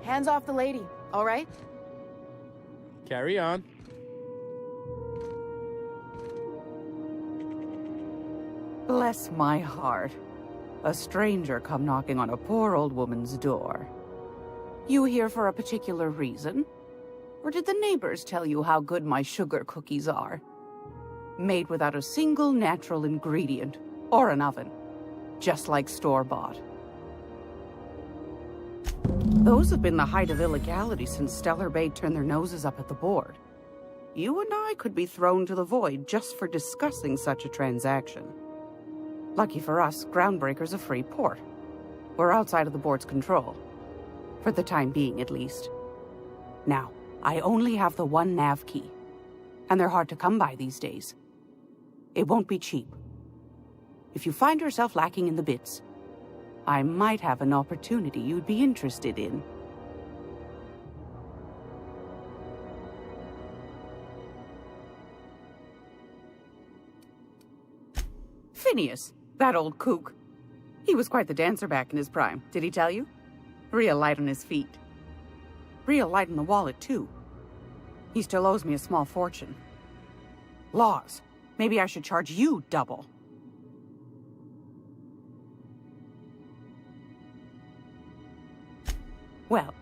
Hands off the lady, all right? Carry on. Bless my heart. A stranger come knocking on a poor old woman's door. You here for a particular reason? Or did the neighbors tell you how good my sugar cookies are? Made without a single natural ingredient, or an oven. Just like store-bought. Those have been the height of illegality since Stellar Bay turned their noses up at the board. You and I could be thrown to the void just for discussing such a transaction. Lucky for us, Groundbreaker's a free port. We're outside of the board's control. For the time being, at least. Now, I only have the one nav key. And they're hard to come by these days. It won't be cheap. If you find yourself lacking in the bits, I might have an opportunity you'd be interested in. Phineas, that old kook. He was quite the dancer back in his prime, did he tell you? Real light on his feet. Real light in the wallet, too. He still owes me a small fortune. Laws. Maybe I should charge you double. Well,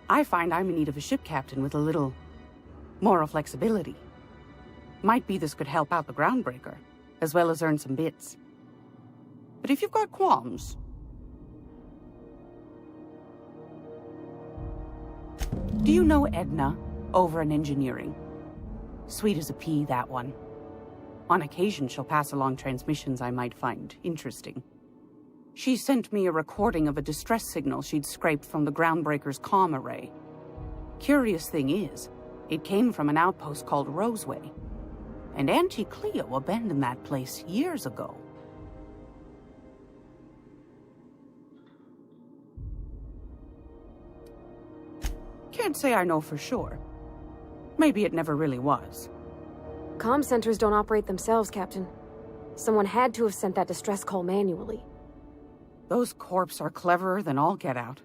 I find I'm in need of a ship captain with a little moral flexibility. Might be this could help out the Groundbreaker, as well as earn some bits. But if you've got qualms... Do you know Edna, over in engineering? Sweet as a pea, that one. On occasion, she'll pass along transmissions I might find interesting. She sent me a recording of a distress signal she'd scraped from the Groundbreaker's comm array. Curious thing is, it came from an outpost called Roseway. And Auntie Cleo abandoned that place years ago. Can't say I know for sure. Maybe it never really was. Comm centers don't operate themselves, Captain. Someone had to have sent that distress call manually. Those corps are cleverer than all get out.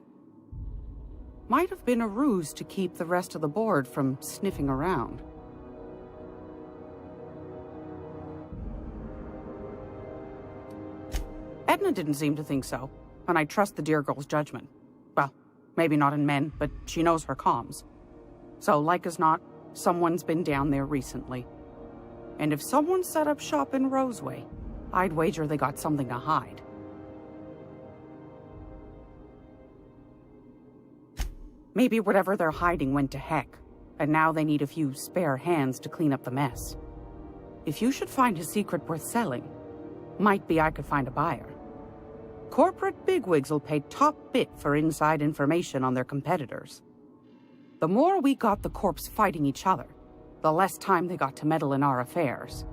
Might have been a ruse to keep the rest of the board from sniffing around. Edna didn't seem to think so, and I trust the dear girl's judgment. Well, maybe not in men, but she knows her comms. So, like as not, someone's been down there recently. And if someone set up shop in Roseway, I'd wager they got something to hide. Maybe whatever they're hiding went to heck, and now they need a few spare hands to clean up the mess. If you should find a secret worth selling, might be I could find a buyer. Corporate bigwigs will pay top bit for inside information on their competitors. The more we got the corps fighting each other, the less time they got to meddle in our affairs.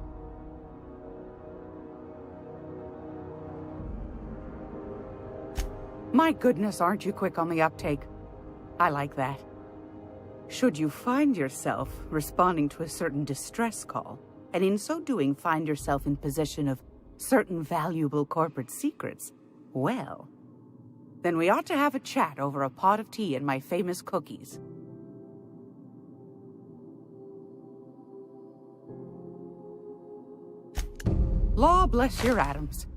My goodness, aren't you quick on the uptake? I like that. Should you find yourself responding to a certain distress call, and in so doing find yourself in possession of certain valuable corporate secrets, well, then we ought to have a chat over a pot of tea and my famous cookies. Law bless your atoms.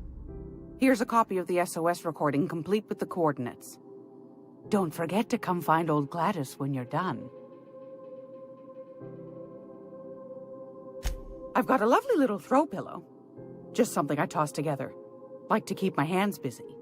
Here's a copy of the SOS recording complete with the coordinates. Don't forget to come find old Gladys when you're done. I've got a lovely little throw pillow. Just something I toss together. Like to keep my hands busy.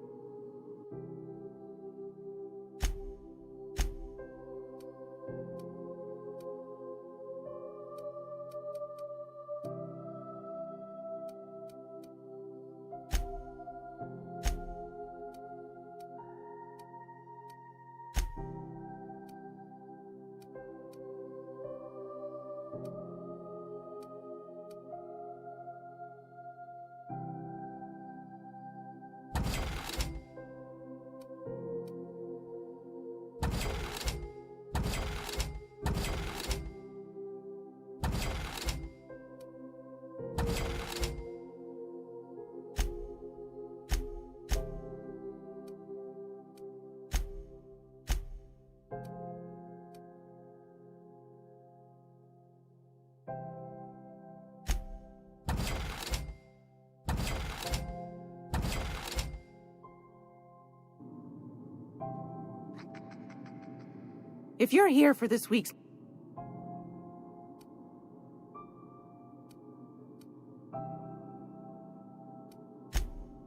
If you're here for this week's...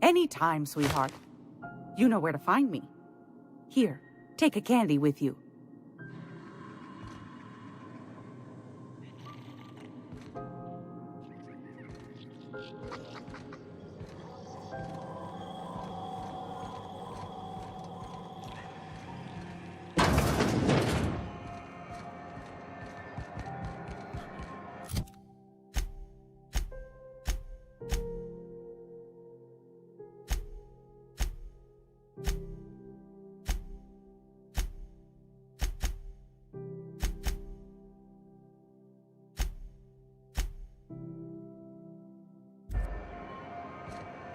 Anytime, sweetheart. You know where to find me. Here, take a candy with you.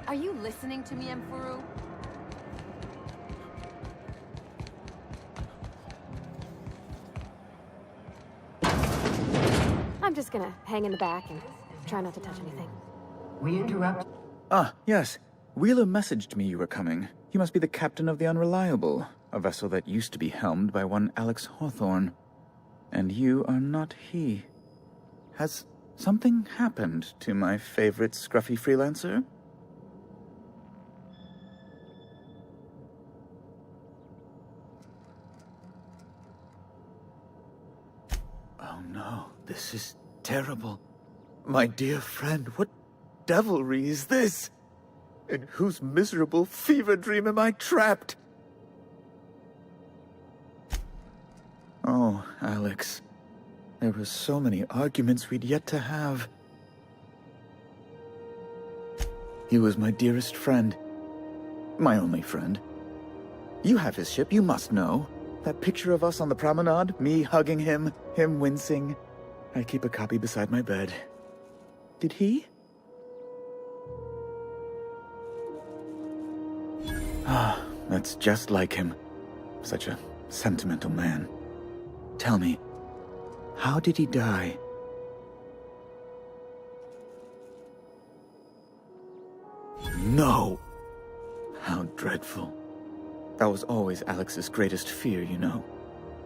Are you listening to me, Emfuru? I'm just gonna hang in the back and try not to touch anything. We interrupt. Ah, yes. Wheeler messaged me you were coming. You must be the captain of the Unreliable, a vessel that used to be helmed by one Alex Hawthorne. And you are not he. Has something happened to my favorite scruffy freelancer? Oh no, this is terrible. My dear friend, what devilry is this? In whose miserable fever dream am I trapped? Oh, Alex. There were so many arguments we'd yet to have. He was my dearest friend. My only friend. You have his ship, you must know. That picture of us on the promenade, me hugging him, him wincing. I keep a copy beside my bed. Did he? Ah, that's just like him. Such a sentimental man. Tell me, how did he die? No! How dreadful. That was always Alex's greatest fear, you know.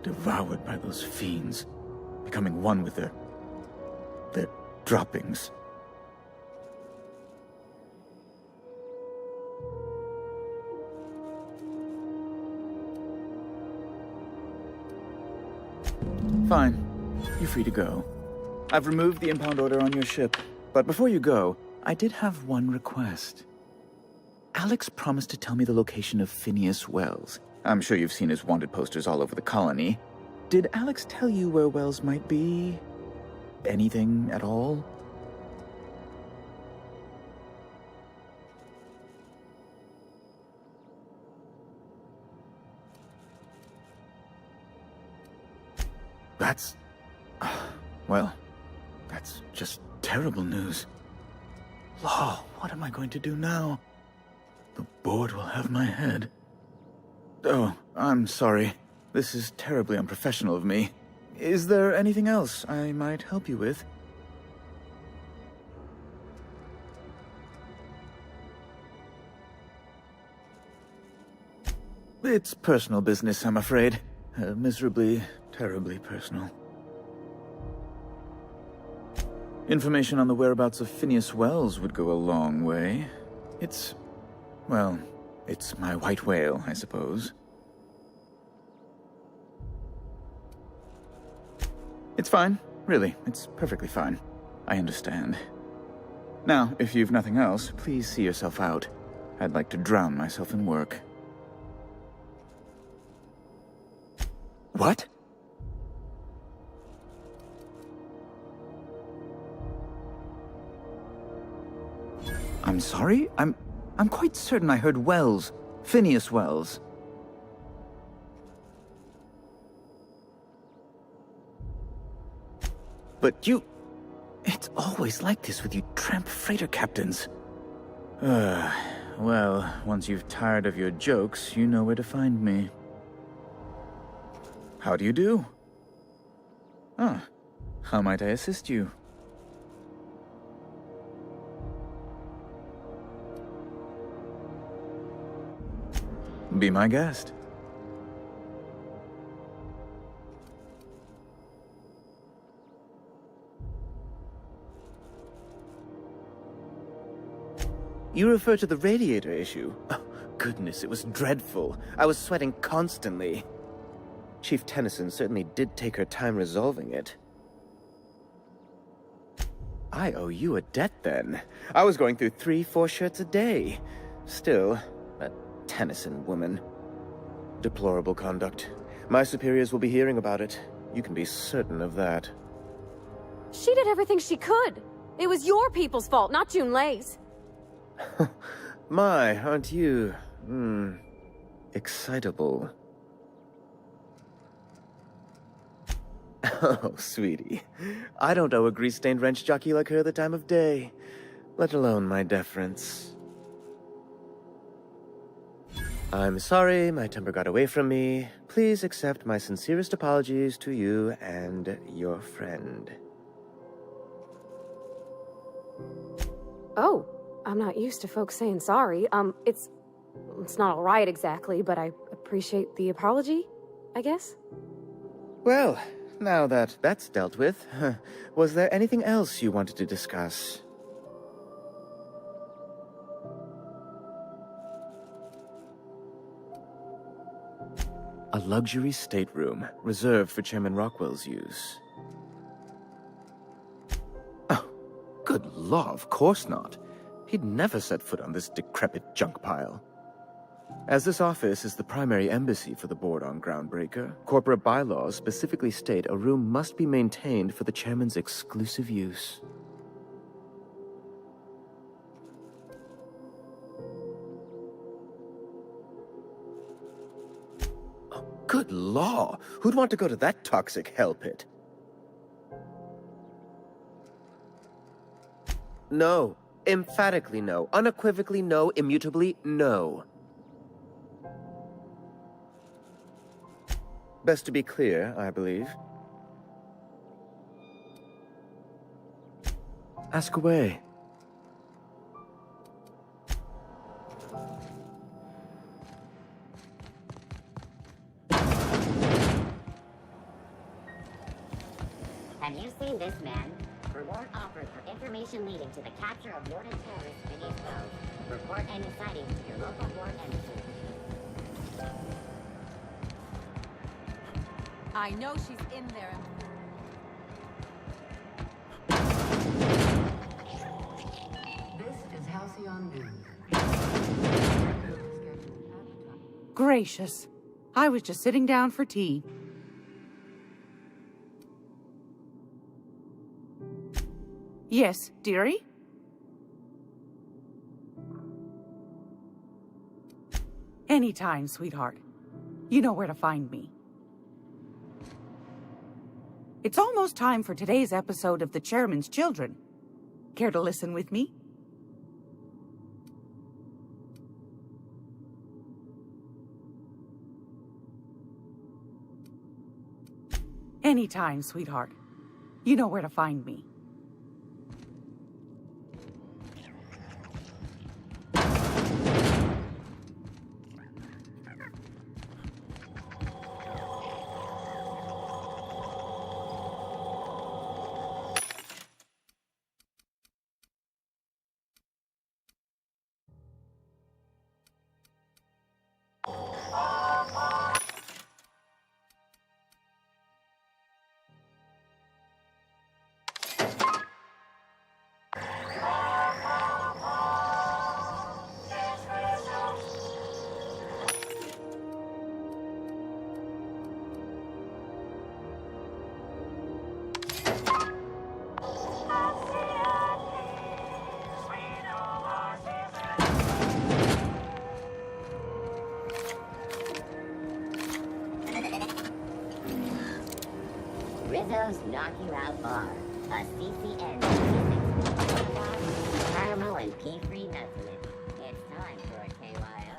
Devoured by those fiends. Becoming one with their droppings. Fine. You're free to go. I've removed the impound order on your ship. But before you go, I did have one request. Alex promised to tell me the location of Phineas Wells. I'm sure you've seen his wanted posters all over the colony. Did Alex tell you where Wells might be? Anything at all? That's... well, that's just terrible news. Law, what am I going to do now? The board will have my head. Oh, I'm sorry. This is terribly unprofessional of me. Is there anything else I might help you with? It's personal business, I'm afraid. Miserably, terribly personal. Information on the whereabouts of Phineas Wells would go a long way. It's... well, it's my white whale, I suppose. It's fine. Really, it's perfectly fine. I understand. Now, if you've nothing else, please see yourself out. I'd like to drown myself in work. What? I'm sorry? I'm quite certain I heard Wells. Phineas Wells. But you... it's always like this with you tramp freighter captains. Well, once you've tired of your jokes, you know where to find me. How do you do? Ah, how might I assist you? Be my guest. You refer to the radiator issue? Oh, goodness, it was dreadful. I was sweating constantly. Chief Tennyson certainly did take her time resolving it. I owe you a debt, then. I was going through 3-4 shirts a day. Still, that Tennyson woman. Deplorable conduct. My superiors will be hearing about it. You can be certain of that. She did everything she could. It was your people's fault, not Junlei's. My, aren't you, excitable. Oh, sweetie. I don't owe a grease-stained wrench jockey like her the time of day, let alone my deference. I'm sorry, my temper got away from me. Please accept my sincerest apologies to you and your friend. Oh, I'm not used to folks saying sorry. It's not all right exactly, but I appreciate the apology, I guess. Well, now that that's dealt with, was there anything else you wanted to discuss? A luxury stateroom, reserved for Chairman Rockwell's use. Oh, good law, of course not. He'd never set foot on this decrepit junk pile. As this office is the primary embassy for the board on Groundbreaker, corporate bylaws specifically state a room must be maintained for the chairman's exclusive use. Oh, good law! Who'd want to go to that toxic hell pit? No. Emphatically no. Unequivocally no. Immutably no. Best to be clear, I believe. Ask away. Have you seen this man? Reward offered for information leading to the capture of Warden terrorist Phineas Wells. Report any sightings to your local ward embassy. I know she's in there. This is Halcyon News. Gracious. I was just sitting down for tea. Yes, dearie? Anytime, sweetheart. You know where to find me. It's almost time for today's episode of The Chairman's Children. Care to listen with me? Anytime, sweetheart. You know where to find me. Rizzo's Knock You Out Bar, a CCN caramel and pea-free nuts in it. It's time for a KYO.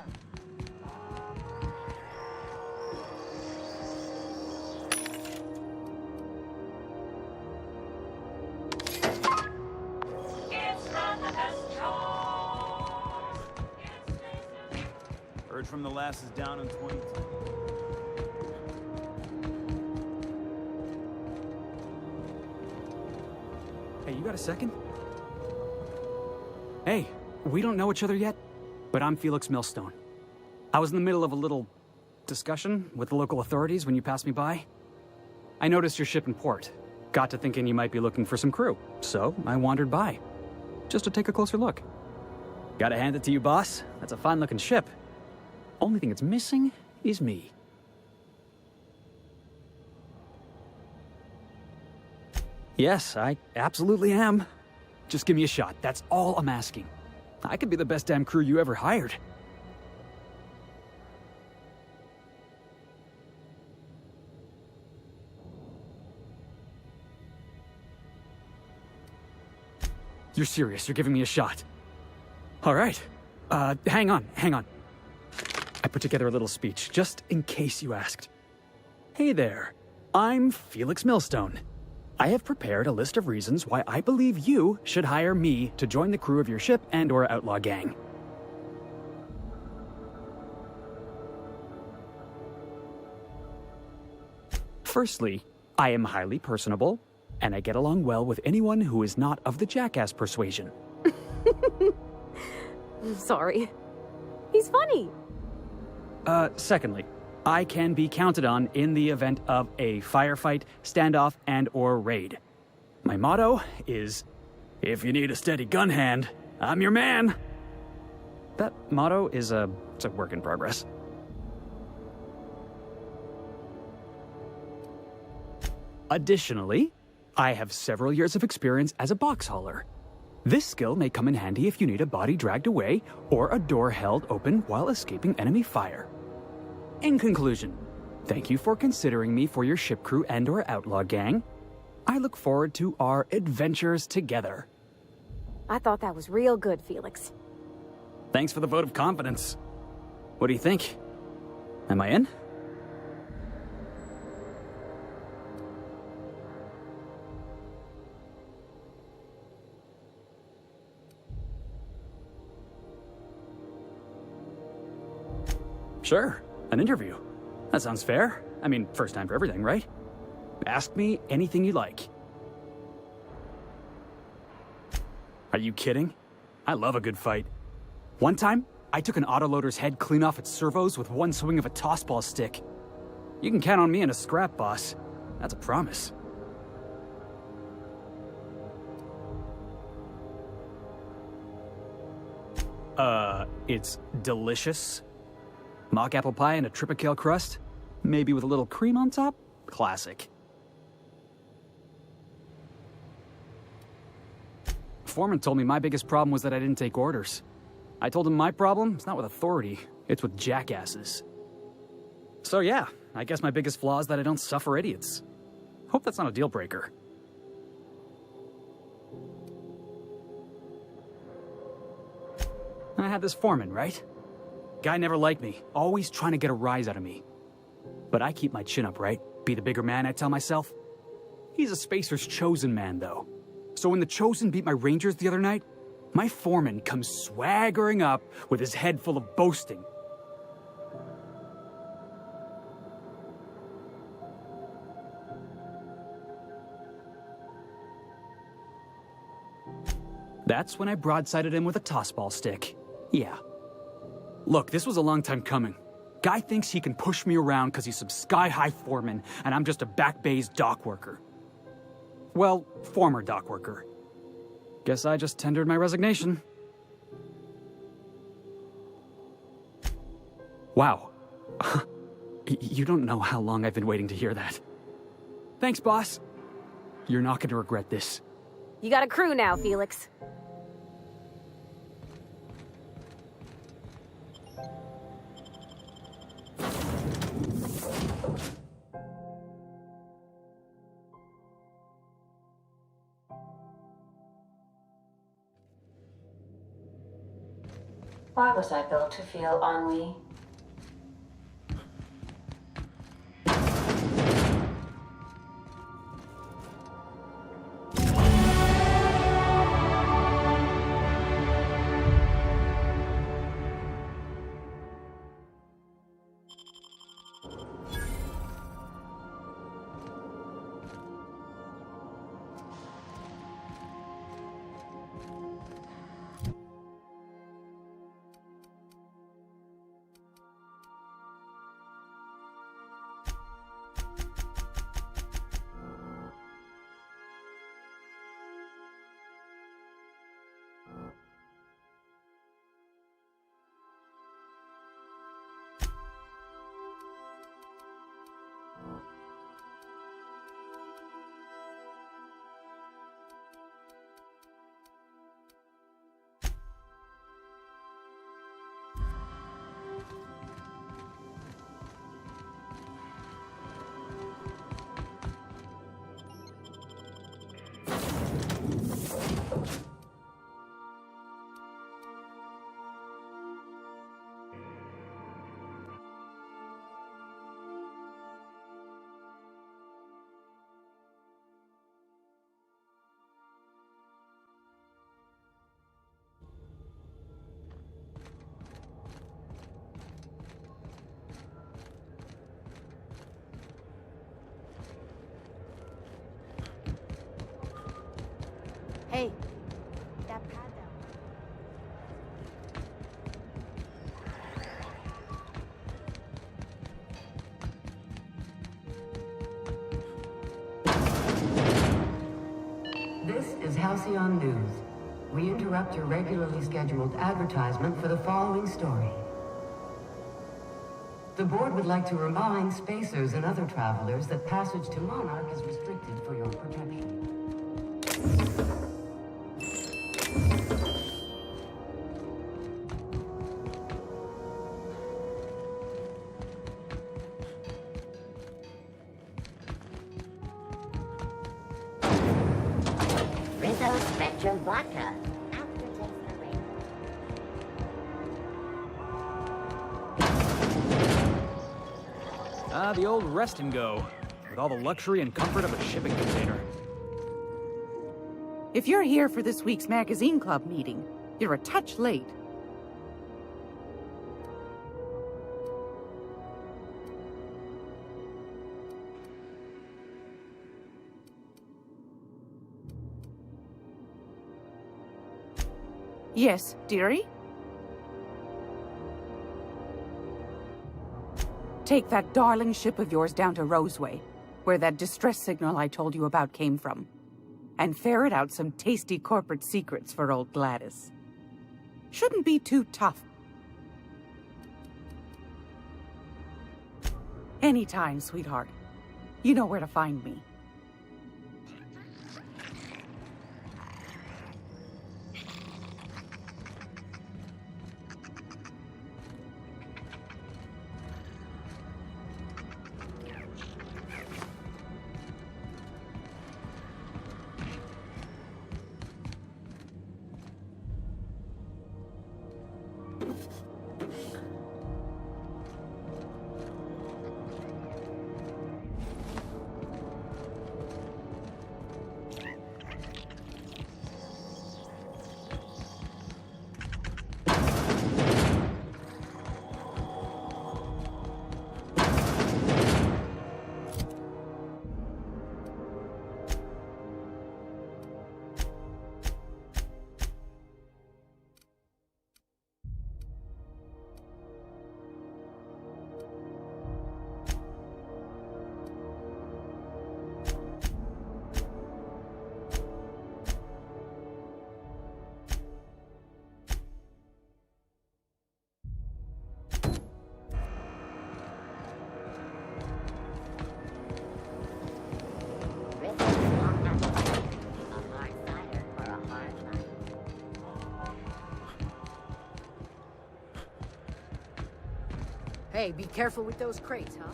Heard from the lasses down in 22. Hey, you got a second? Hey, we don't know each other yet, but I'm Felix Millstone. I was in the middle of a little discussion with the local authorities when you passed me by. I noticed your ship in port. Got to thinking you might be looking for some crew, so I wandered by. Just to take a closer look. Gotta hand it to you, boss. That's a fine-looking ship. Only thing it's missing is me. Yes, I absolutely am. Just give me a shot. That's all I'm asking. I could be the best damn crew you ever hired. You're serious. You're giving me a shot. All right. Hang on. I put together a little speech, just in case you asked. Hey there. I'm Felix Millstone. I have prepared a list of reasons why I believe you should hire me to join the crew of your ship and/or outlaw gang. Firstly, I am highly personable, and I get along well with anyone who is not of the jackass persuasion. I'm sorry. He's funny. Secondly, I can be counted on in the event of a firefight, standoff, and/or raid. My motto is, if you need a steady gun hand, I'm your man. That motto is it's a work in progress. Additionally, I have several years of experience as a box hauler. This skill may come in handy if you need a body dragged away or a door held open while escaping enemy fire. In conclusion, thank you for considering me for your ship crew and/or outlaw gang. I look forward to our adventures together. I thought that was real good, Felix. Thanks for the vote of confidence. What do you think? Am I in? Sure, an interview. That sounds fair. I mean, first time for everything, right? Ask me anything you like. Are you kidding? I love a good fight. One time, I took an autoloader's head clean off its servos with one swing of a tossball stick. You can count on me in a scrap, boss. That's a promise. It's delicious. Mock apple pie and a tripicale crust? Maybe with a little cream on top? Classic. Foreman told me my biggest problem was that I didn't take orders. I told him my problem is not with authority, it's with jackasses. So yeah, I guess my biggest flaw is that I don't suffer idiots. Hope that's not a deal breaker. I had this foreman, right? Guy never liked me, always trying to get a rise out of me. But I keep my chin up, right? Be the bigger man, I tell myself. He's a Spacer's chosen man, though. So when the Chosen beat my Rangers the other night, my foreman comes swaggering up with his head full of boasting. That's when I broadsided him with a tossball stick. Yeah. Look, this was a long time coming. Guy thinks he can push me around because he's some sky-high foreman, and I'm just a back bay's dock worker. Well, former dock worker. Guess I just tendered my resignation. Wow. You don't know how long I've been waiting to hear that. Thanks, boss. You're not going to regret this. You got a crew now, Felix. Why was I built to feel ennui? Halcyon News. We interrupt your regularly scheduled advertisement for the following story. The board would like to remind spacers and other travelers that passage to Monarch is restricted for your protection. Rizzo Spectrum Vodka. Aftertaste arrangement. Ah, the old rest and go, with all the luxury and comfort of a shipping container. If you're here for this week's magazine club meeting, you're a touch late. Yes, dearie? Take that darling ship of yours down to Roseway, where that distress signal I told you about came from, and ferret out some tasty corporate secrets for old Gladys. Shouldn't be too tough. Anytime, sweetheart. You know where to find me. Hey, be careful with those crates, huh?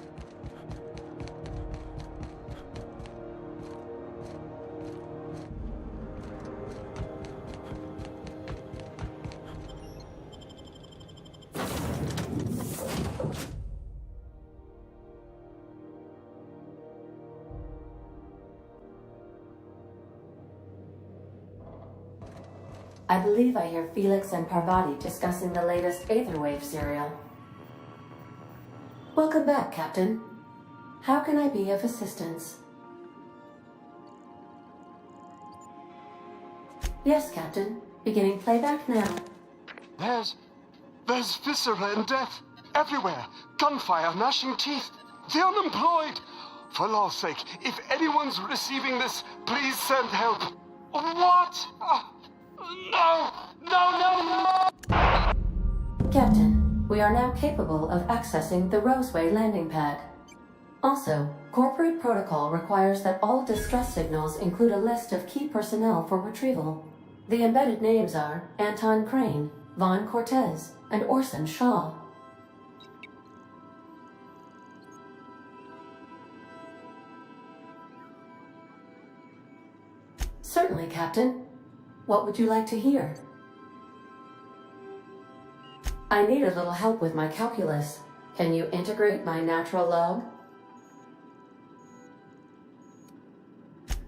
I believe I hear Felix and Parvati discussing the latest Aetherwave serial. Welcome back, Captain. How can I be of assistance? Yes, Captain. Beginning playback now. There's viscera and death everywhere. Gunfire, gnashing teeth. The unemployed. For law's sake, if anyone's receiving this, please send help. What? No! Captain, we are now capable of accessing the Roseway landing pad. Also, corporate protocol requires that all distress signals include a list of key personnel for retrieval. The embedded names are Anton Crane, Vaughn Cortez, and Orson Shaw. Certainly, Captain. What would you like to hear? I need a little help with my calculus. Can you integrate my natural log?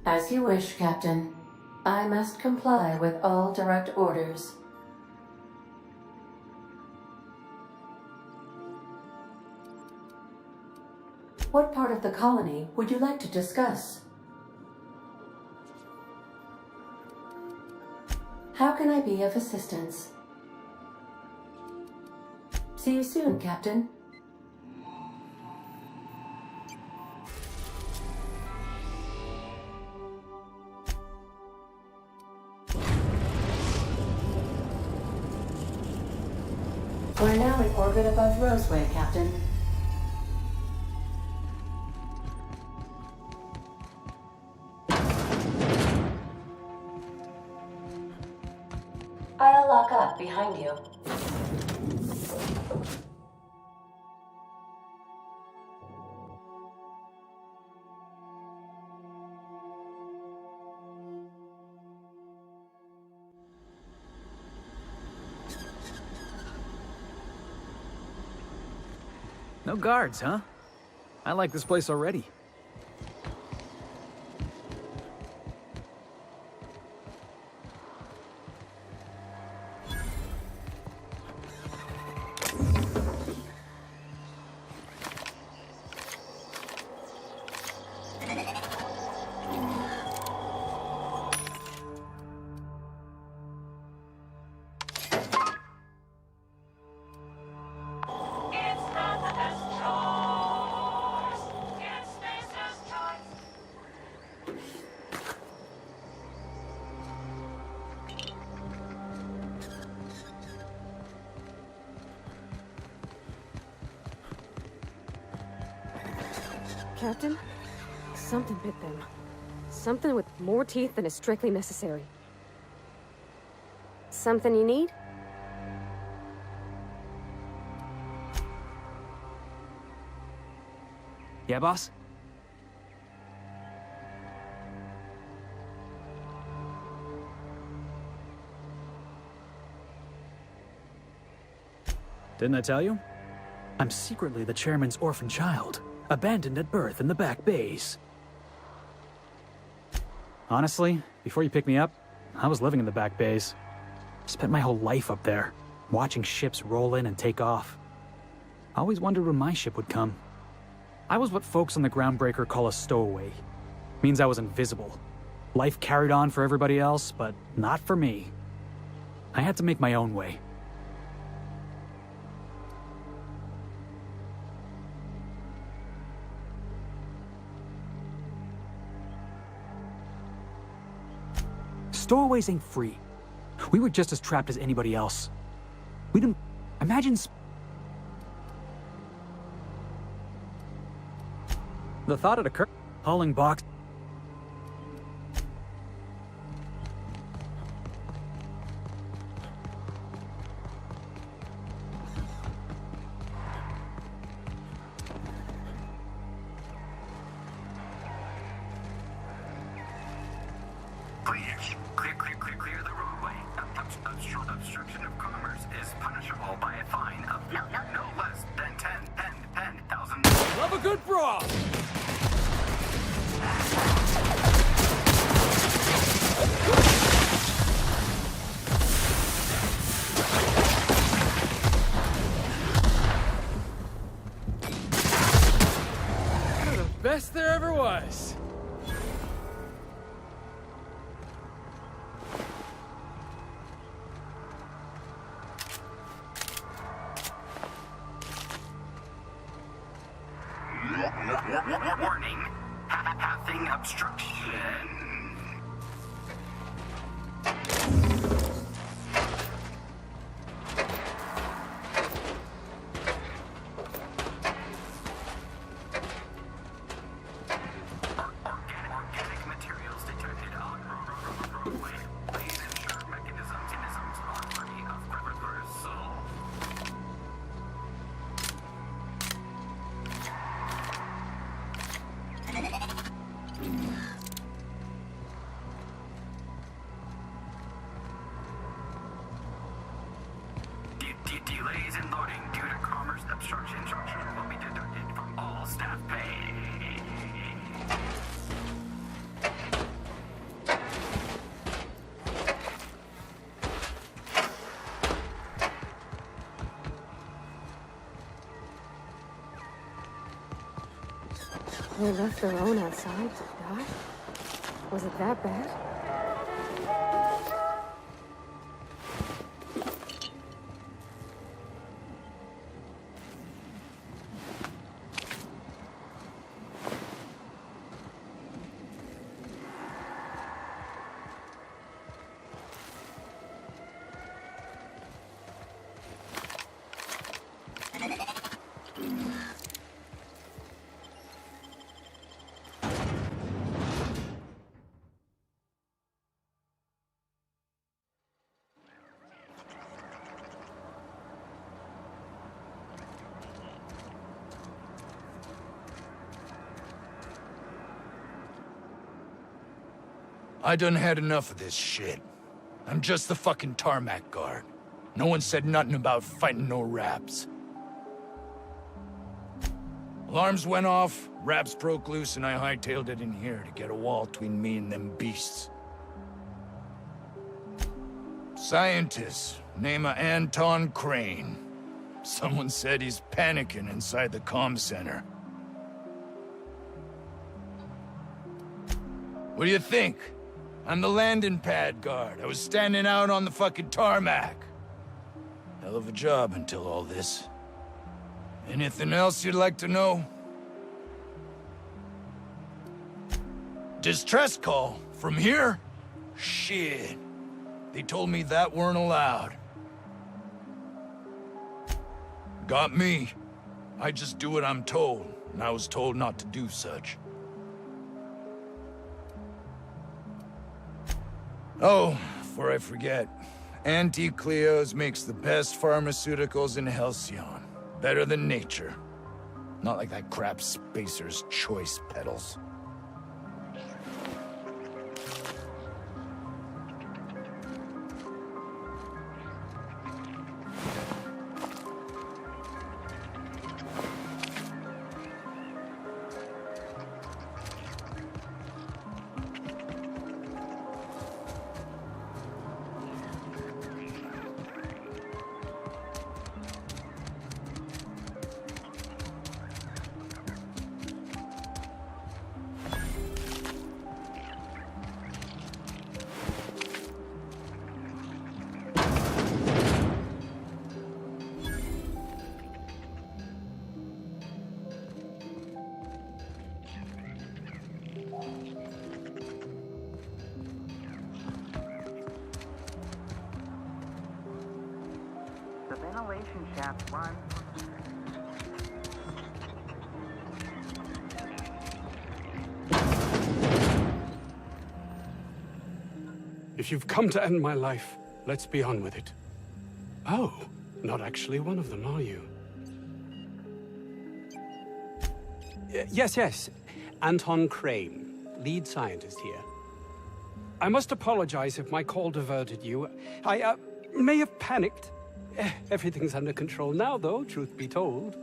As you wish, Captain. I must comply with all direct orders. What part of the colony would you like to discuss? How can I be of assistance? See you soon, Captain. We're now in orbit above Roseway, Captain. I'll lock up behind you. No guards, huh? I like this place already. Captain? Something bit them. Something with more teeth than is strictly necessary. Something you need? Yeah, boss? Didn't I tell you? I'm secretly the chairman's orphan child, abandoned at birth in the back bays. Honestly, before you picked me up, I was living in the back bays. Spent my whole life up there, watching ships roll in and take off. I always wondered when my ship would come. I was what folks on the Groundbreaker call a stowaway. Means I was invisible. Life carried on for everybody else, but not for me. I had to make my own way. Stowaways ain't free. We were just as trapped as anybody else. We didn't... Imagine... The thought it occurred... Hauling box... Clear the roadway. Obstruction of commerce is punishable by a fine of no less than 10,000. Love a good brawl! You're the best there ever was. Warning. Pathing obstruction. Organic materials detected on roadway. Please ensure mechanisms are free of reversal. Delays in loading due to commerce obstruction will be deducted from all staff pay. They left their own outside to die? Was it that bad? I done had enough of this shit. I'm just the fucking tarmac guard. No one said nothing about fighting no Raps. Alarms went off, Raps broke loose, and I hightailed it in here to get a wall between me and them beasts. Scientist, name of Anton Crane. Someone said he's panicking inside the comm center. What do you think? I'm the landing pad guard. I was standing out on the fucking tarmac. Hell of a job until all this. Anything else you'd like to know? Distress call? From here? Shit. They told me that weren't allowed. Got me. I just do what I'm told, and I was told not to do such. Oh, before I forget, Anti-Cleos makes the best pharmaceuticals in Halcyon. Better than nature. Not like that crap Spacer's Choice pedals. The ventilation shaft runs. If you've come to end my life, let's be on with it. Oh, not actually one of them, are you? Yes. Anton Crane, lead scientist here. I must apologize if my call diverted you. I may have panicked. Everything's under control now, though, truth be told.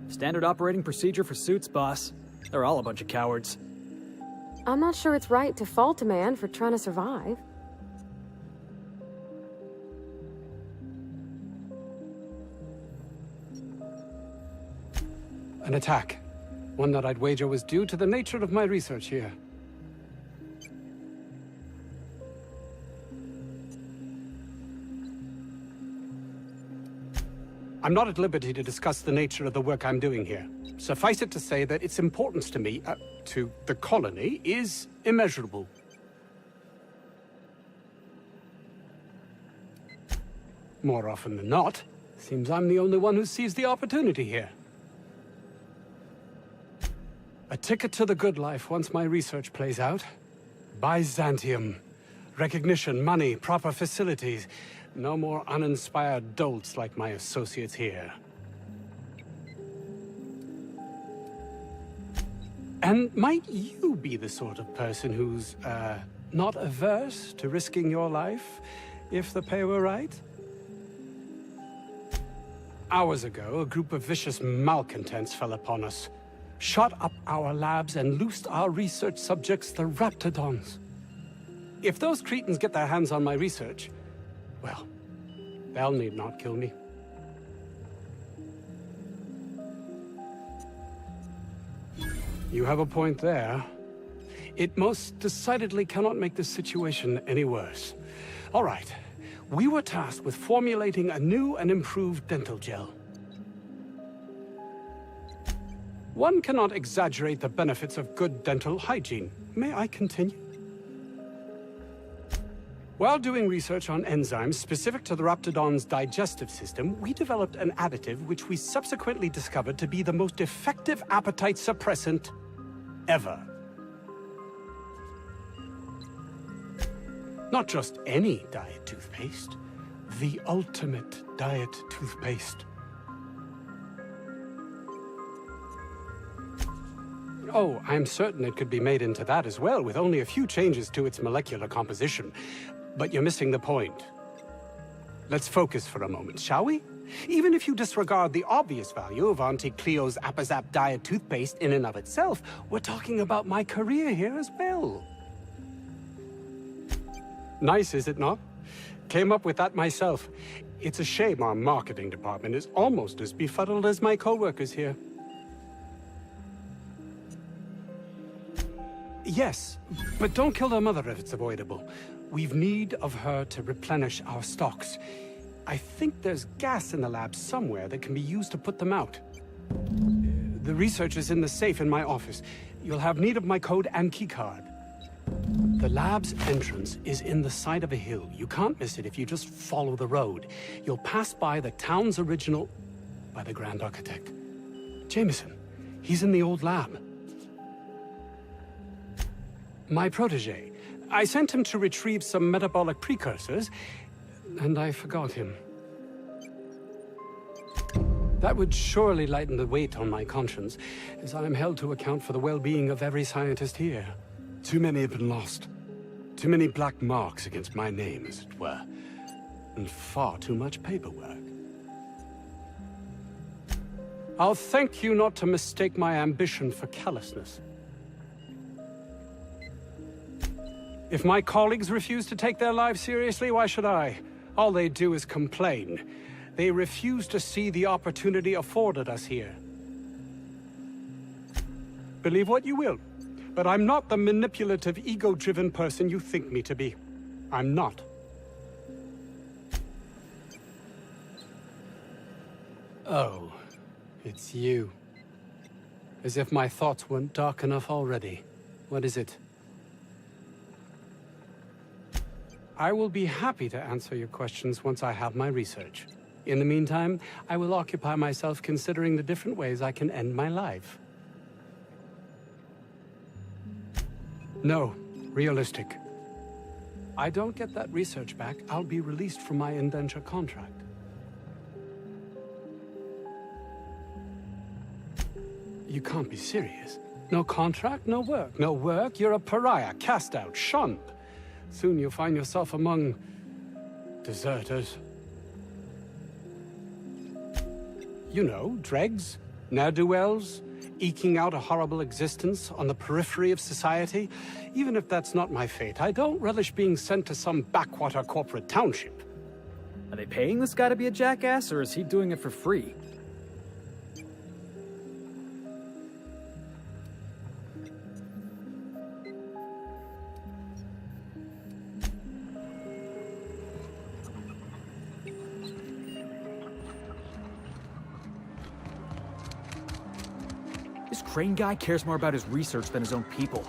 Standard operating procedure for suits, boss. They're all a bunch of cowards. I'm not sure it's right to fault a man for trying to survive. An attack. One that I'd wager was due to the nature of my research here. I'm not at liberty to discuss the nature of the work I'm doing here. Suffice it to say that its importance to me, to the colony, is immeasurable. More often than not, seems I'm the only one who sees the opportunity here. A ticket to the good life once my research plays out. Byzantium. Recognition, money, proper facilities. No more uninspired dolts like my associates here. And might you be the sort of person who's, not averse to risking your life, if the pay were right? Hours ago, a group of vicious malcontents fell upon us, shot up our labs and loosed our research subjects, the Raptidons. If those cretins get their hands on my research, well, they'll need not kill me. You have a point there. It most decidedly cannot make this situation any worse. All right. We were tasked with formulating a new and improved dental gel. One cannot exaggerate the benefits of good dental hygiene. May I continue? While doing research on enzymes specific to the Raptidon's digestive system, we developed an additive which we subsequently discovered to be the most effective appetite suppressant ever. Not just any diet toothpaste, the ultimate diet toothpaste. Oh, I'm certain it could be made into that as well, with only a few changes to its molecular composition. But you're missing the point. Let's focus for a moment, shall we? Even if you disregard the obvious value of Auntie Cleo's Appazap Diet toothpaste in and of itself, we're talking about my career here as well. Nice, is it not? Came up with that myself. It's a shame our marketing department is almost as befuddled as my co-workers here. Yes, but don't kill their mother if it's avoidable. We've need of her to replenish our stocks. I think there's gas in the lab somewhere that can be used to put them out. The research is in the safe in my office. You'll have need of my code and keycard. The lab's entrance is in the side of a hill. You can't miss it if you just follow the road. You'll pass by the town's original... by the Grand Architect. Jameson. He's in the old lab. My protege. I sent him to retrieve some metabolic precursors, and I forgot him. That would surely lighten the weight on my conscience, as I am held to account for the well-being of every scientist here. Too many have been lost. Too many black marks against my name, as it were. And far too much paperwork. I'll thank you not to mistake my ambition for callousness. If my colleagues refuse to take their lives seriously, why should I? All they do is complain. They refuse to see the opportunity afforded us here. Believe what you will, but I'm not the manipulative, ego-driven person you think me to be. I'm not. Oh, it's you. As if my thoughts weren't dark enough already. What is it? I will be happy to answer your questions once I have my research. In the meantime, I will occupy myself considering the different ways I can end my life. No, realistic. I don't get that research back, I'll be released from my indenture contract. You can't be serious. No contract, no work. No work, you're a pariah, cast out, shunned. Soon you'll find yourself among... deserters. You know, dregs, ne'er-do-wells, eking out a horrible existence on the periphery of society. Even if that's not my fate, I don't relish being sent to some backwater corporate township. Are they paying this guy to be a jackass, or is he doing it for free? This Crane guy cares more about his research than his own people.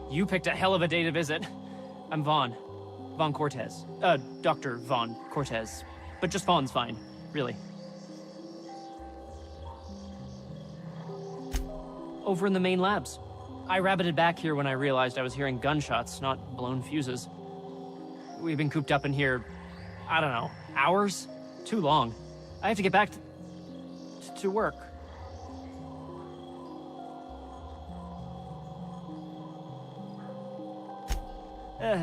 You picked a hell of a day to visit. I'm Vaughn. Vaughn Cortez. Dr. Vaughn Cortez. But just Vaughn's fine, really. Over in the main labs. I rabbited back here when I realized I was hearing gunshots, not blown fuses. We've been cooped up in here, I don't know, hours? Too long. I have to get back to work.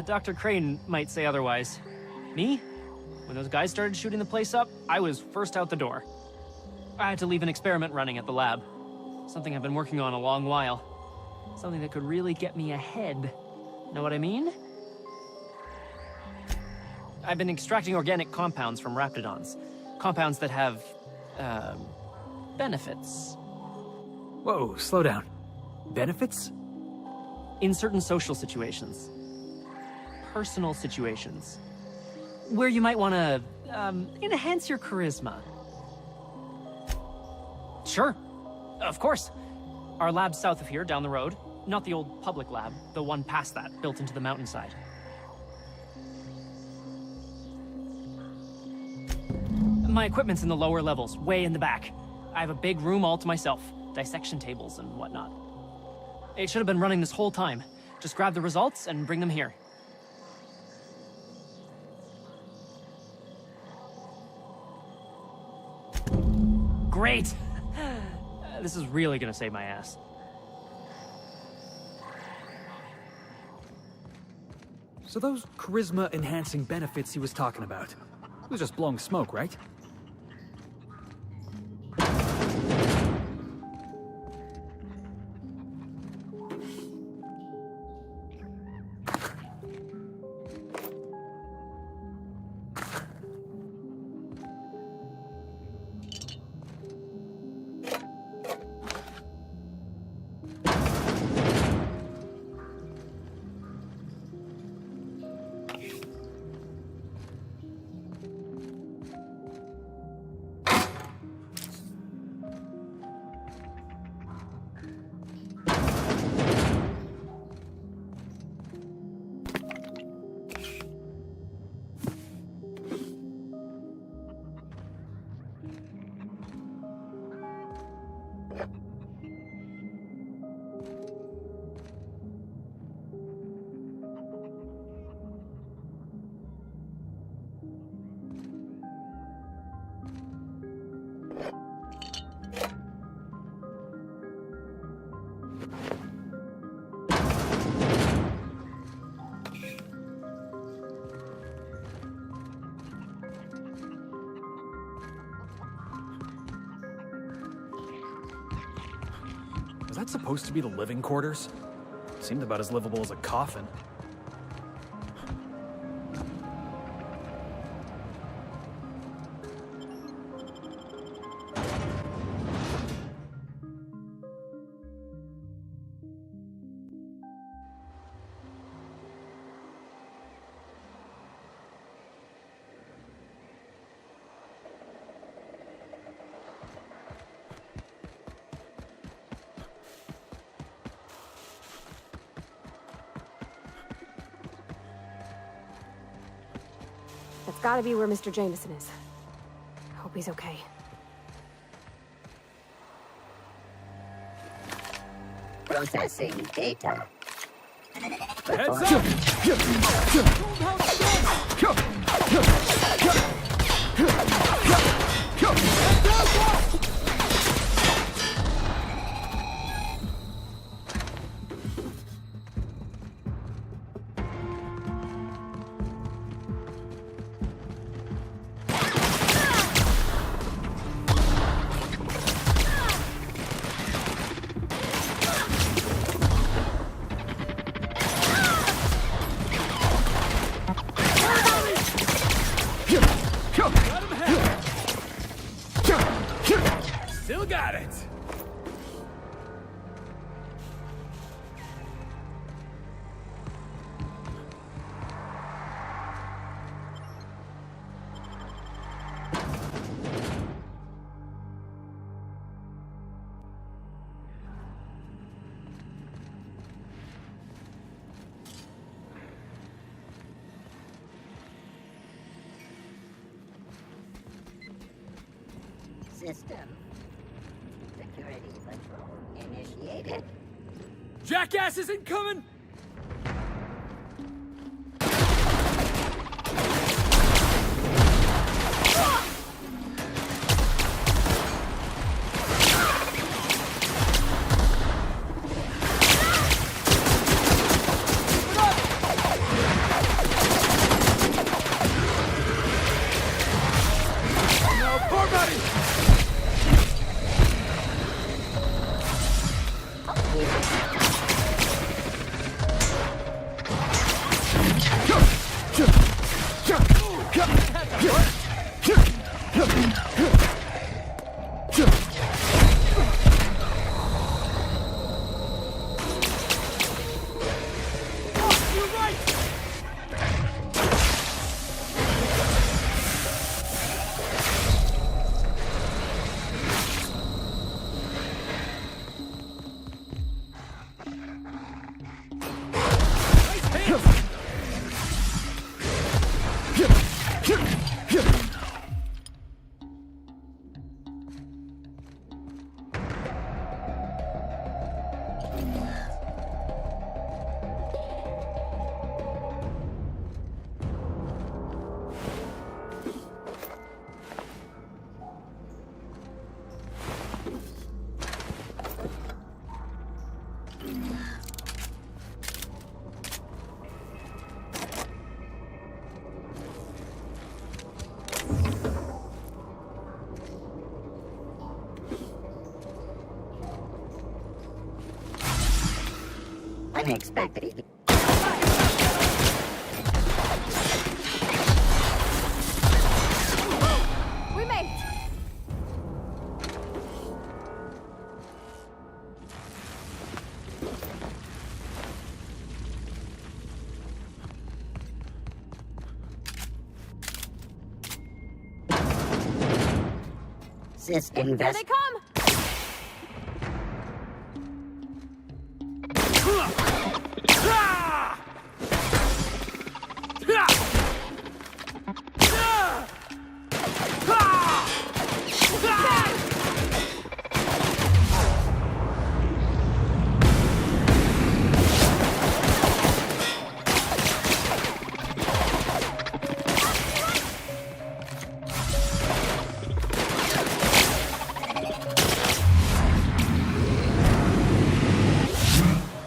Dr. Crane might say otherwise. Me? When those guys started shooting the place up, I was first out the door. I had to leave an experiment running at the lab. Something I've been working on a long while. Something that could really get me ahead. Know what I mean? I've been extracting organic compounds from raptidons. Compounds that have, benefits. Whoa, slow down. Benefits? In certain social situations. personal situations. Where you might want to, enhance your charisma. Sure. Of course. Our lab's south of here, down the road. Not the old public lab, the one past that, built into the mountainside. My equipment's in the lower levels, way in the back. I have a big room all to myself, dissection tables and whatnot. It should have been running this whole time. Just grab the results and bring them here. Great! This is really gonna save my ass. So those charisma-enhancing benefits he was talking about, it was just blowing smoke, right? Was that supposed to be the living quarters? Seemed about as livable as a coffin. That's gotta be where Mr. Jameson is. Hope he's okay. Processing data. Heads Still got it. System. Security patrol initiated. Jackass is incoming! unexpected. We made it! This Here invest. they come!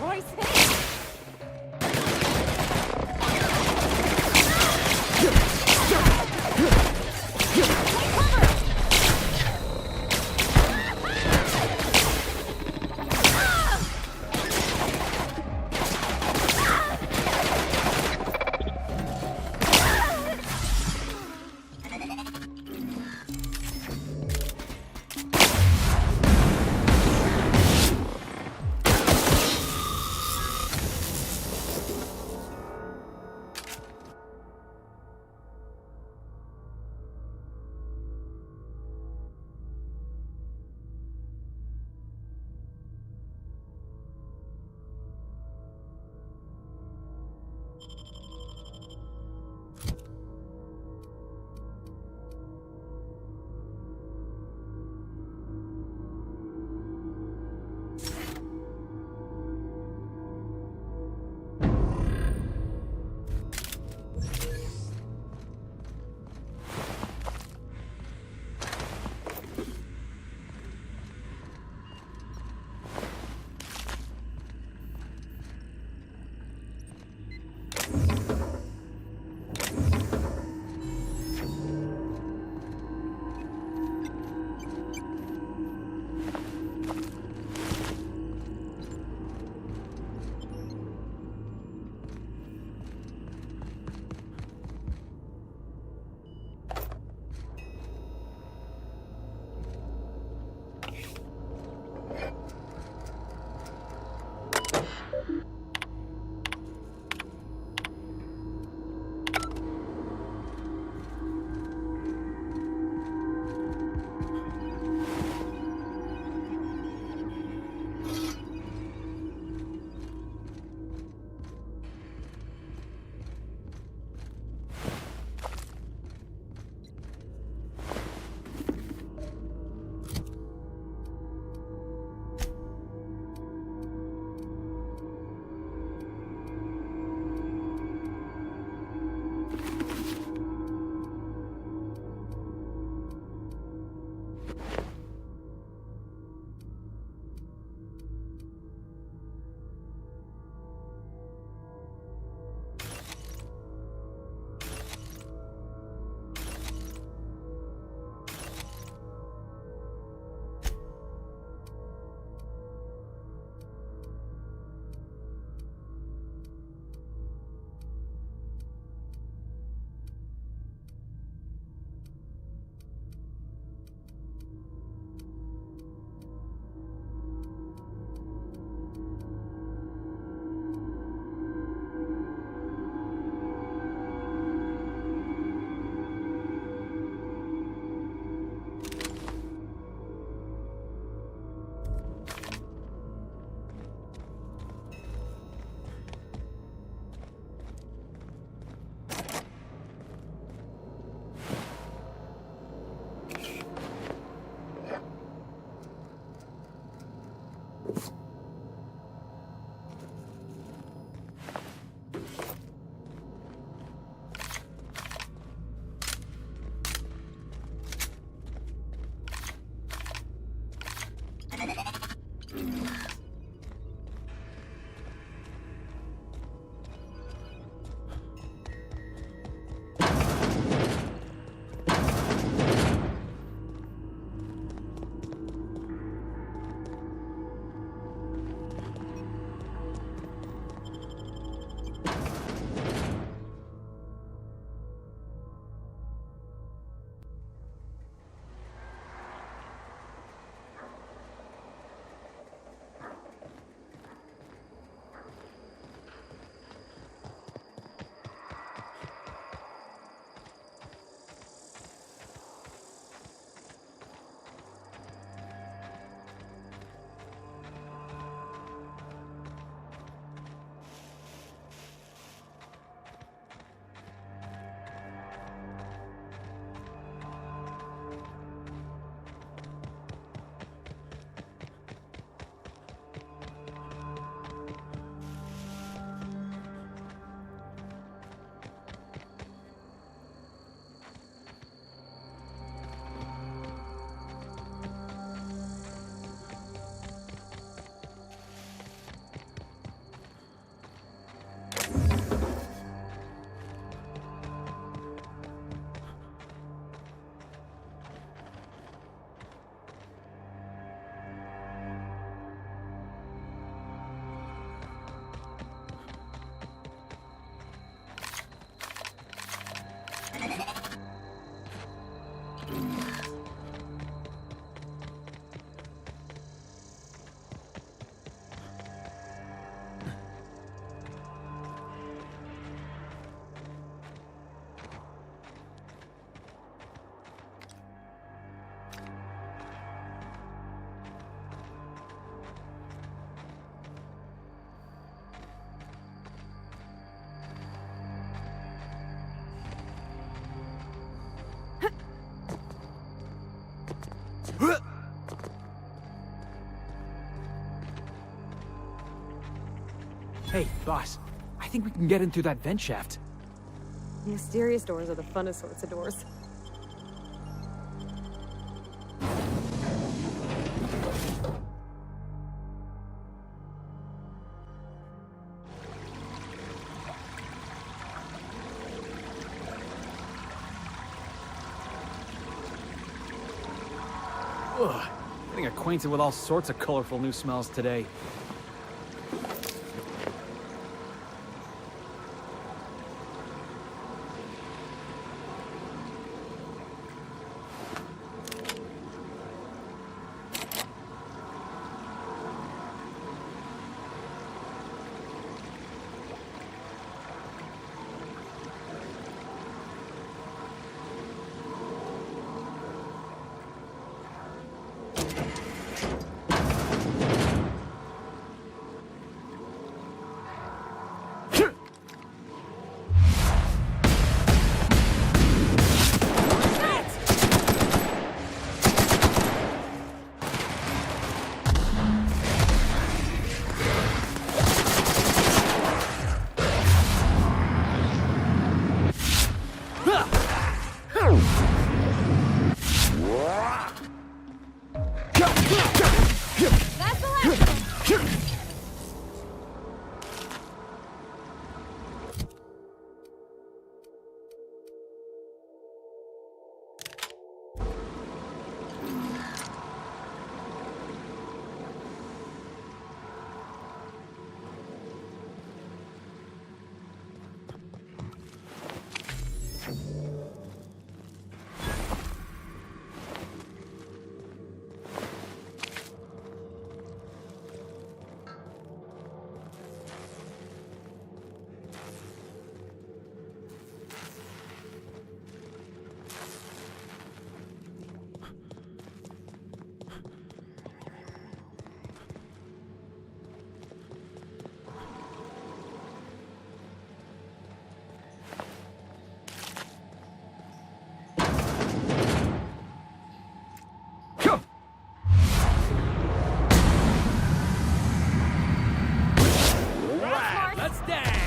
Royce, hit! Hey, boss. I think we can get in through that vent shaft. Mysterious doors are the funnest sorts of doors. Ugh. Getting acquainted with all sorts of colorful new smells today. Let's dance!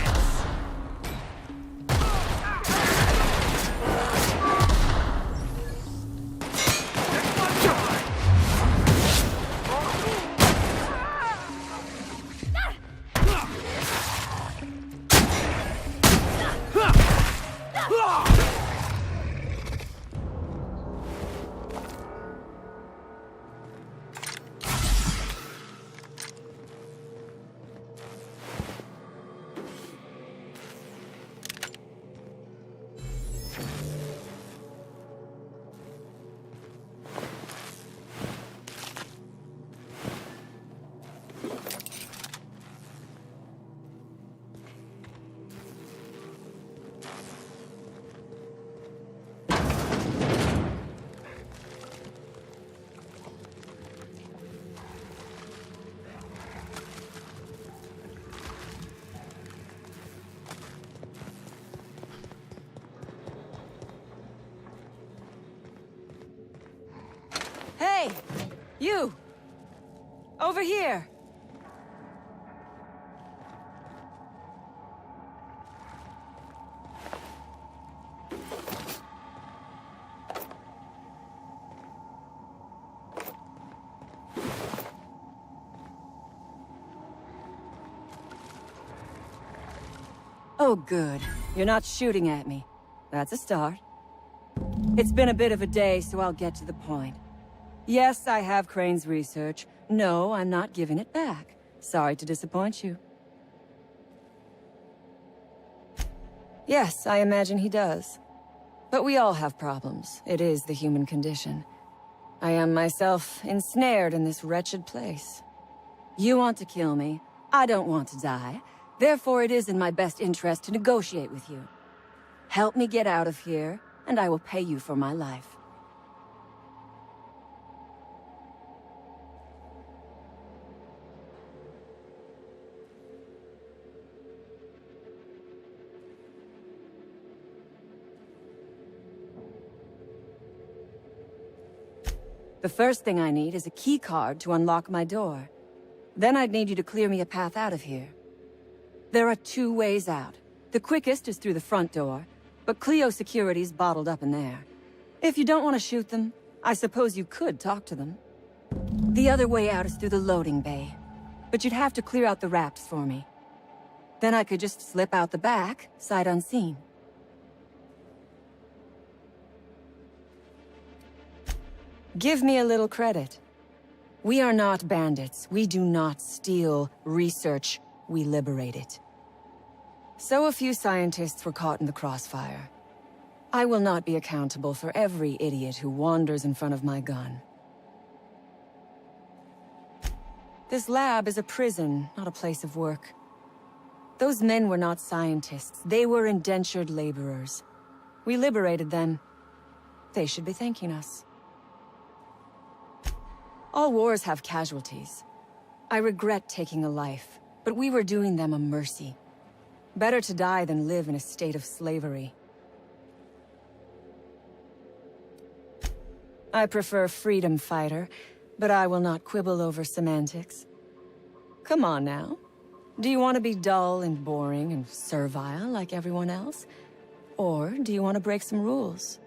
Hey! You! Over here! Oh, good. You're not shooting at me. That's a start. It's been a bit of a day, so I'll get to the point. Yes, I have Crane's research. No, I'm not giving it back. Sorry to disappoint you. Yes, I imagine he does. But we all have problems. It is the human condition. I am myself ensnared in this wretched place. You want to kill me. I don't want to die. Therefore, it is in my best interest to negotiate with you. Help me get out of here, and I will pay you for my life. The first thing I need is a key card to unlock my door. Then I'd need you to clear me a path out of here. There are 2 ways out. The quickest is through the front door, but Cleo Security's bottled up in there. If you don't want to shoot them, I suppose you could talk to them. The other way out is through the loading bay, but you'd have to clear out the rafts for me. Then I could just slip out the back, sight unseen. Give me a little credit. We are not bandits. We do not steal research. We liberate it. So a few scientists were caught in the crossfire. I will not be accountable for every idiot who wanders in front of my gun. This lab is a prison, not a place of work. Those men were not scientists. They were indentured laborers. We liberated them. They should be thanking us. All wars have casualties. I regret taking a life, but we were doing them a mercy. Better to die than live in a state of slavery. I prefer freedom fighter, but I will not quibble over semantics. Come on now. Do you want to be dull and boring and servile like everyone else? Or do you want to break some rules?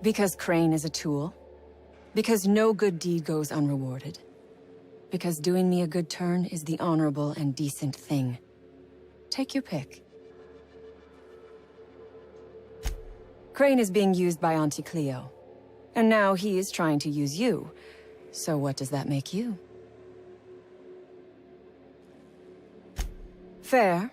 Because Crane is a tool. Because no good deed goes unrewarded. Because doing me a good turn is the honorable and decent thing. Take your pick. Crane is being used by Auntie Cleo. And now he is trying to use you. So what does that make you? Fair.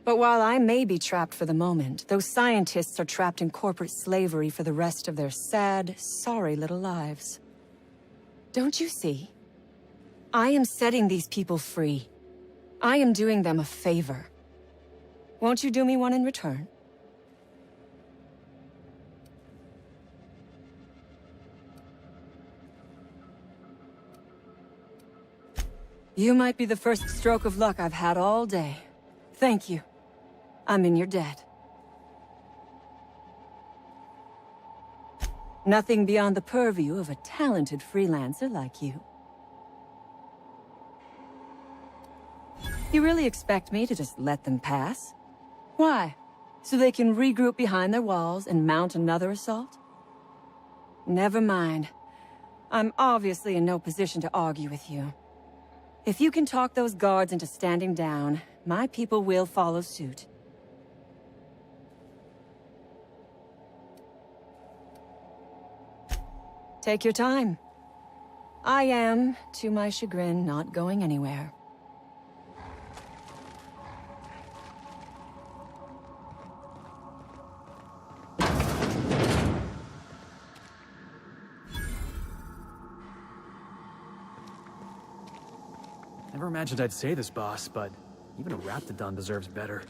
But while I may be trapped for the moment, those scientists are trapped in corporate slavery for the rest of their sad, sorry little lives. Don't you see? I am setting these people free. I am doing them a favor. Won't you do me one in return? You might be the first stroke of luck I've had all day. Thank you. I'm in your debt. Nothing beyond the purview of a talented freelancer like you. You really expect me to just let them pass? Why? So they can regroup behind their walls and mount another assault? Never mind. I'm obviously in no position to argue with you. If you can talk those guards into standing down, my people will follow suit. Take your time. I am, to my chagrin, not going anywhere. Never imagined I'd say this, boss, but even a Raptidon deserves better.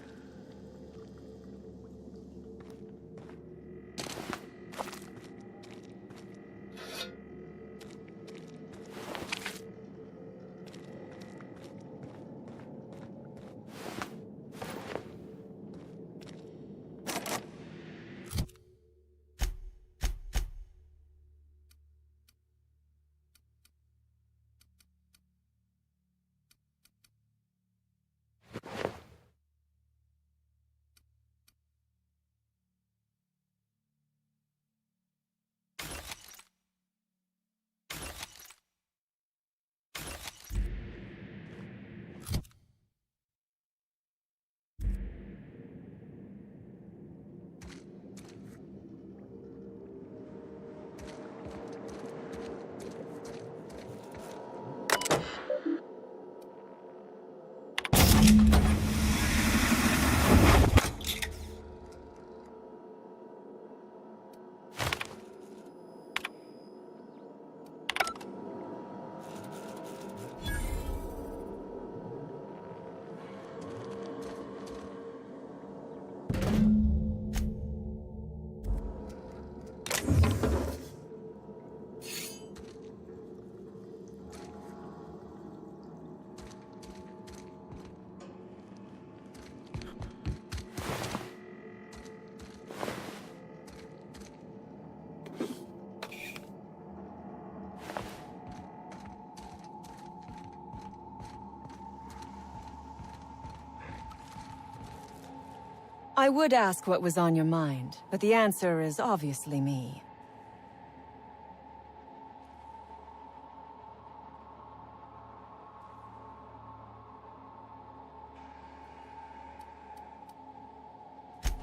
I would ask what was on your mind, but the answer is obviously me.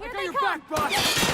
Here they come! Back, boss!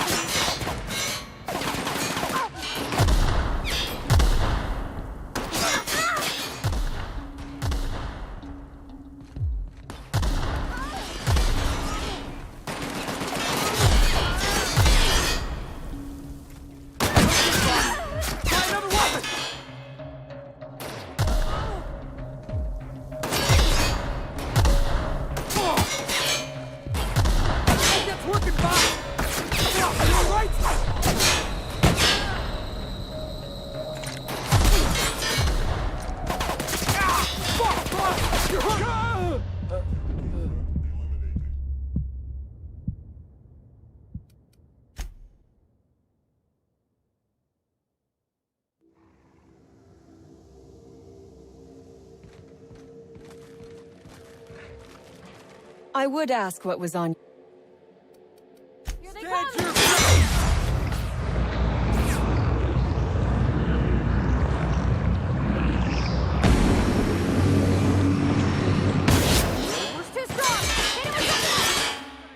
I would ask what was on... Here they come! Push too strong! Hit him with the...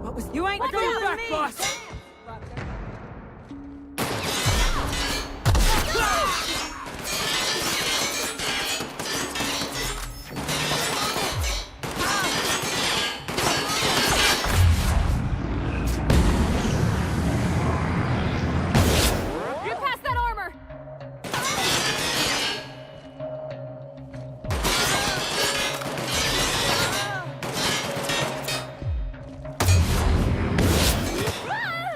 What was... You ain't Back, boss! Get past that armor! Ah!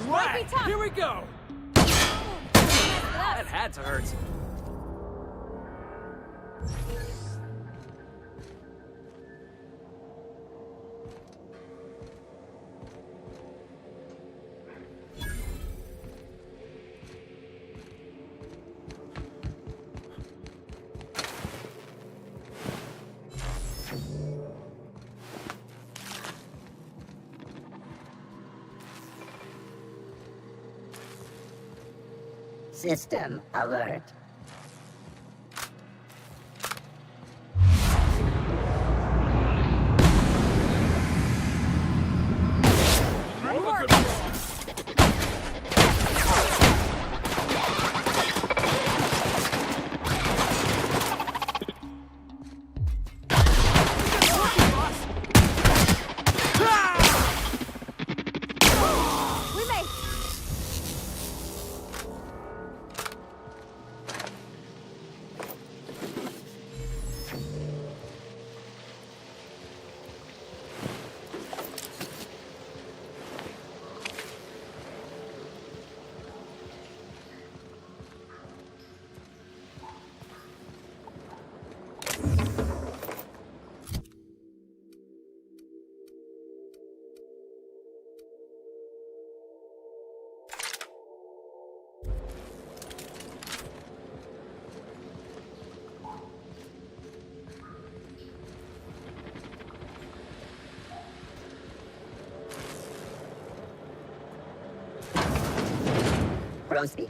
Right, here we go! That had to hurt. System alert. Rosie.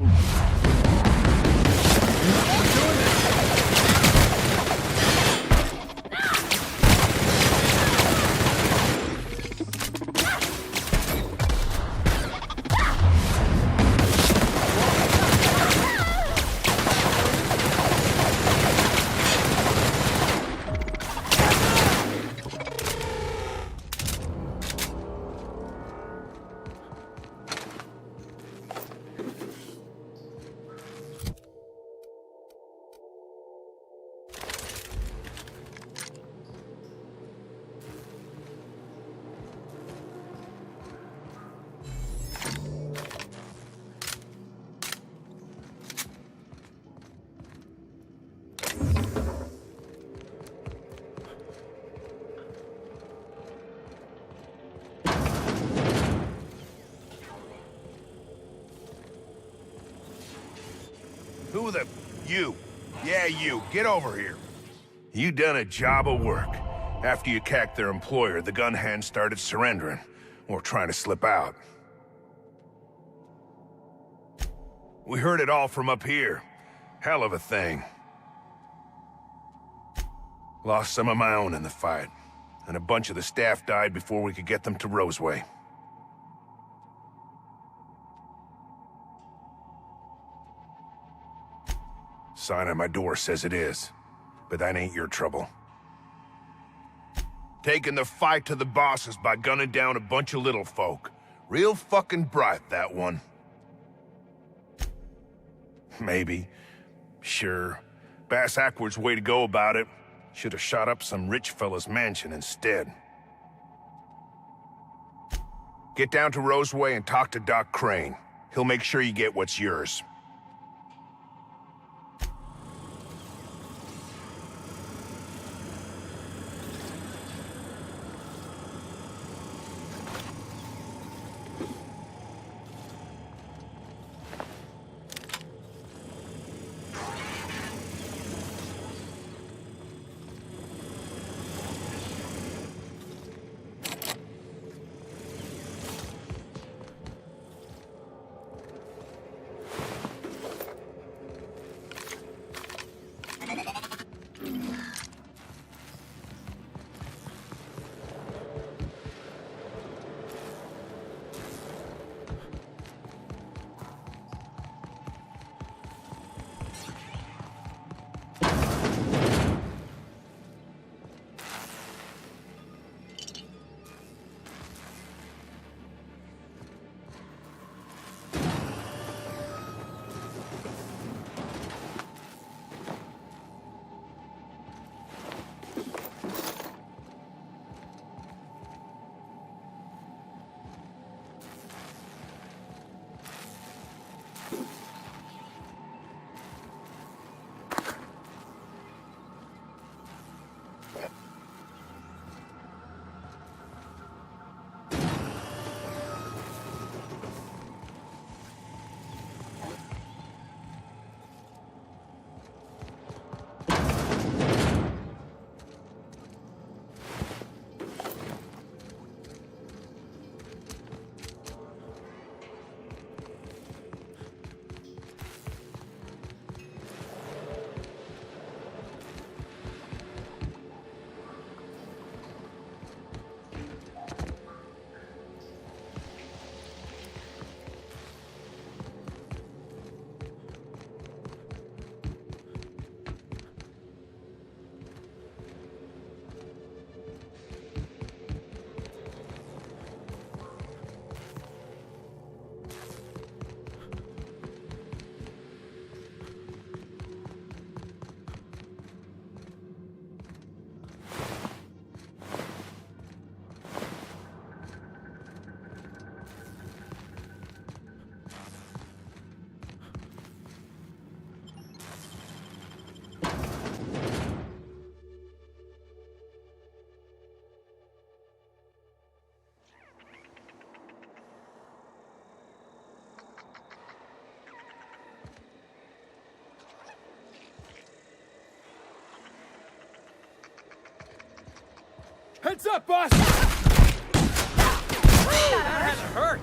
Who the... You. Yeah, you. Get over here. You done a job of work. After you cacked their employer, the gun hands started surrendering. Or trying to slip out. We heard it all from up here. Hell of a thing. Lost some of my own in the fight. And a bunch of the staff died before we could get them to Roseway. Sign on my door says it is, but that ain't your trouble. Taking the fight to the bosses by gunning down a bunch of little folk. Real fucking bright, that one. Maybe. Sure. Bass Ackwards' way to go about it. Should have shot up some rich fella's mansion instead. Get down to Roseway and talk to Doc Crane. He'll make sure you get what's yours. Heads up, boss! That had to hurt!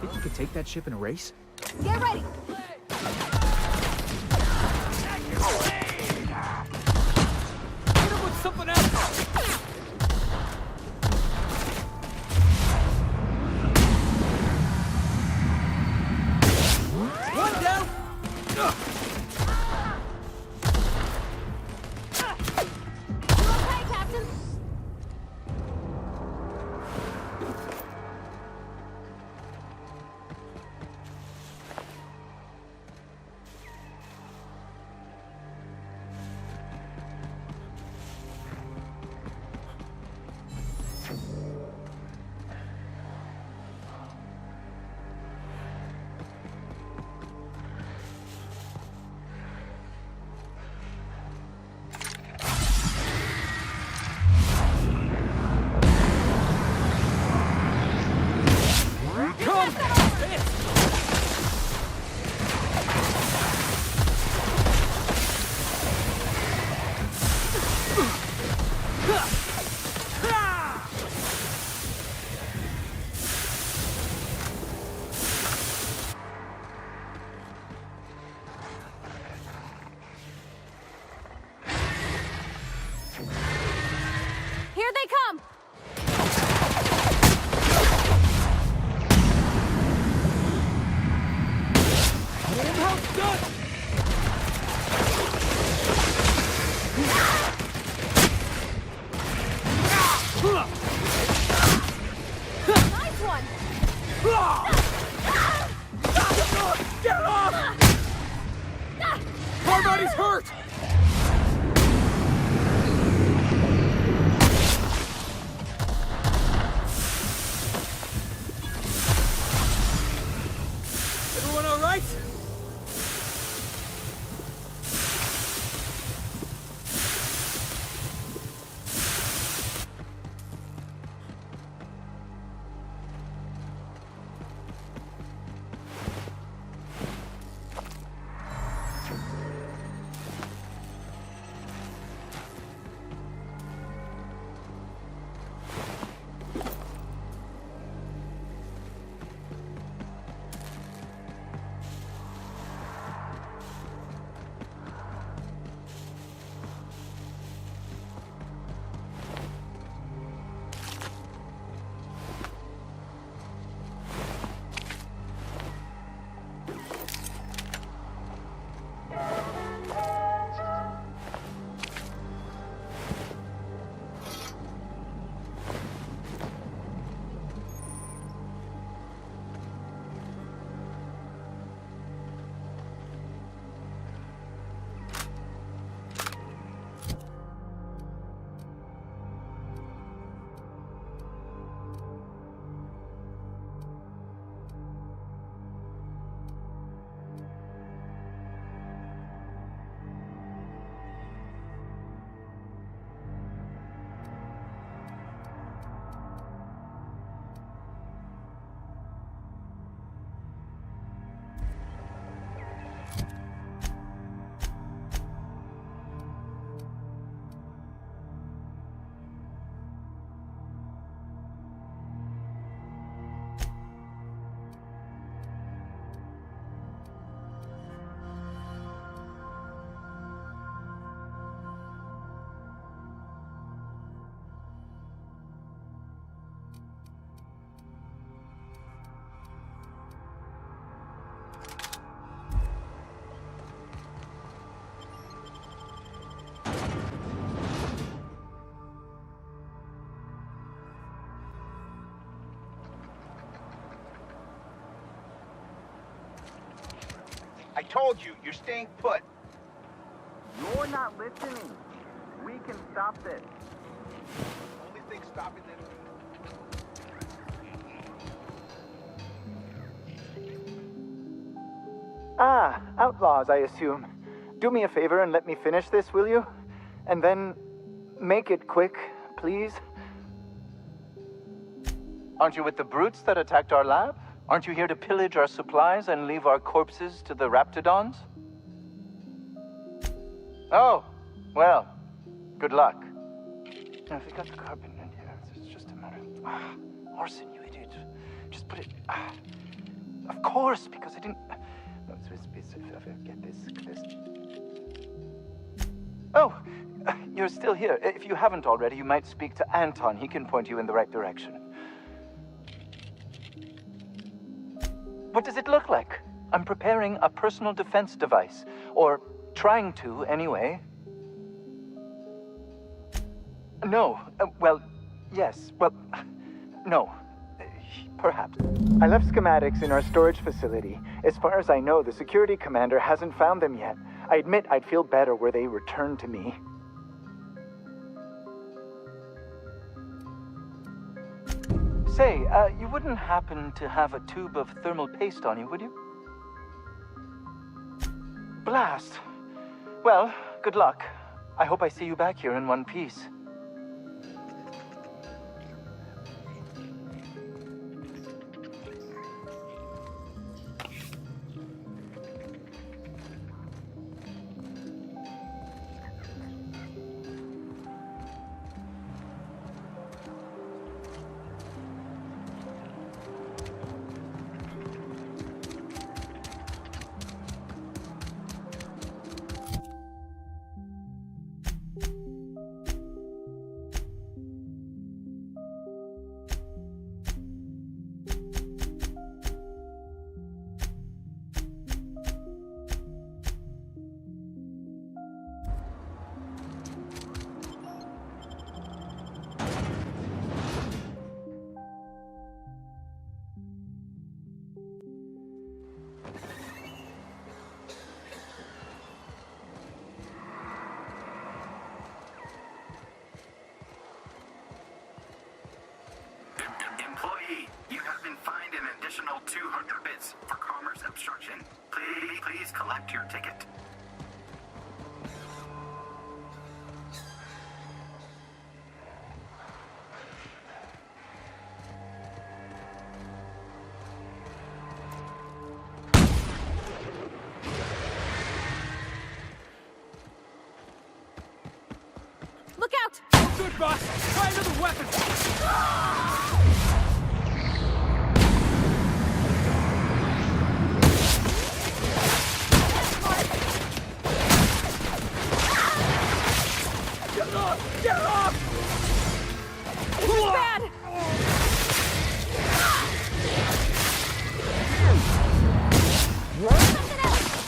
Think you could take that ship in a race? Get ready! Hit him with something else! One down! You okay, Captain? Here they come! Inbound's done! Nice one! Get off! Everybody's hurt! Everyone all right? I told you, you're staying put. You're not listening. We can stop this. Only thing stopping them. Ah, outlaws, I assume. Do me a favor and let me finish this, will you? And then make it quick, please. Aren't you with the brutes that attacked our lab? Aren't you here to pillage our supplies and leave our corpses to the Raptidons? Oh, well, good luck. Now, if we got the carbon in here, it's just a matter of... arson, you idiot. Just put it... of course, because I didn't... No, get this. Oh, you're still here. If you haven't already, you might speak to Anton. He can point you in the right direction. What does it look like? I'm preparing a personal defense device. Or trying to, anyway. No. Well, yes. Well, no. Perhaps. I left schematics in our storage facility. As far as I know, the security commander hasn't found them yet. I admit I'd feel better were they returned to me. Say, you wouldn't happen to have a tube of thermal paste on you, would you? Blast. Well, good luck. I hope I see you back here in one piece. Employee, you have been fined an additional 200 bits for commerce obstruction. Please collect your ticket. Look out! Good, boss! Try another weapon! Get off! Get off! This is bad! Something else!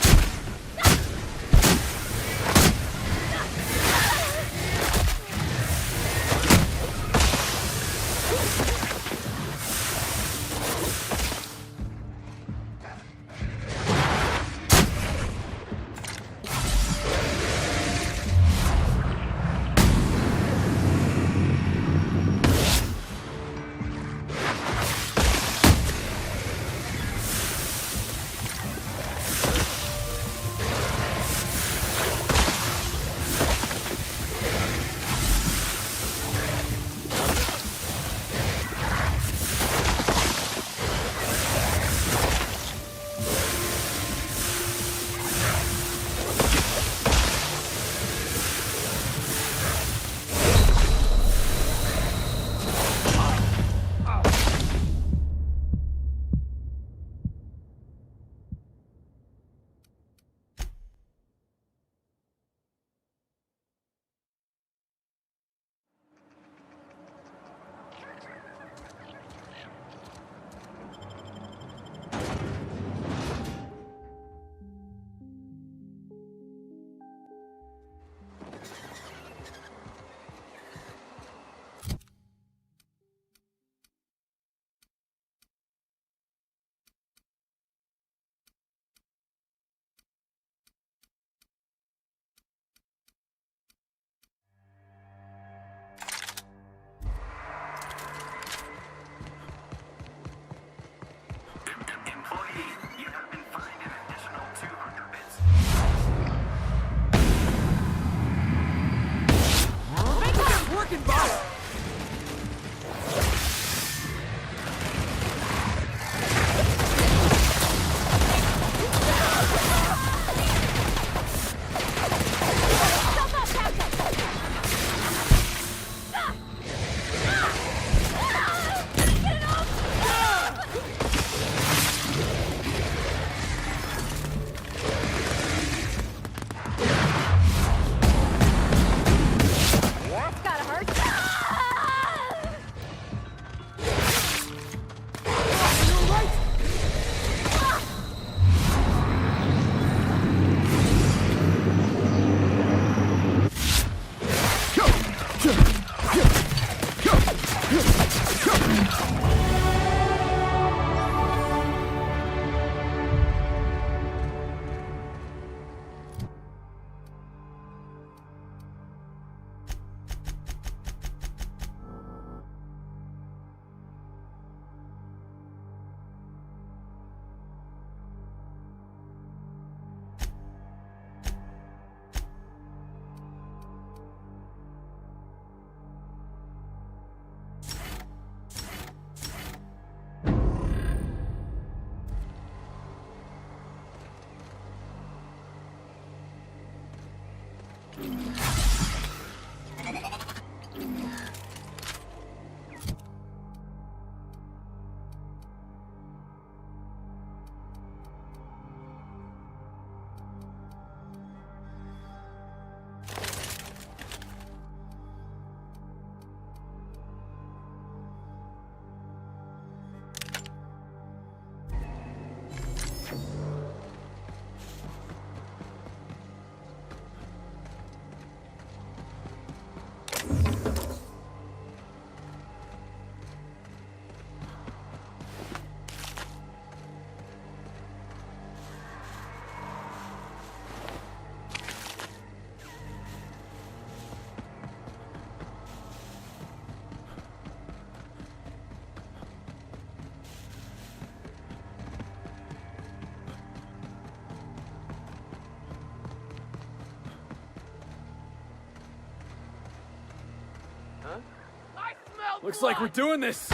Looks like we're doing this!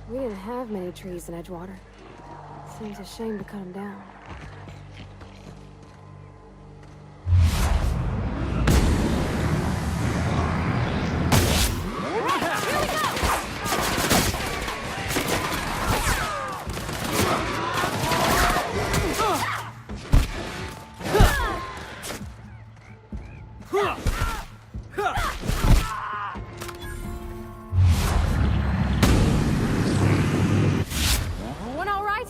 We didn't have many trees in Edgewater. Seems a shame to cut them down. One all right?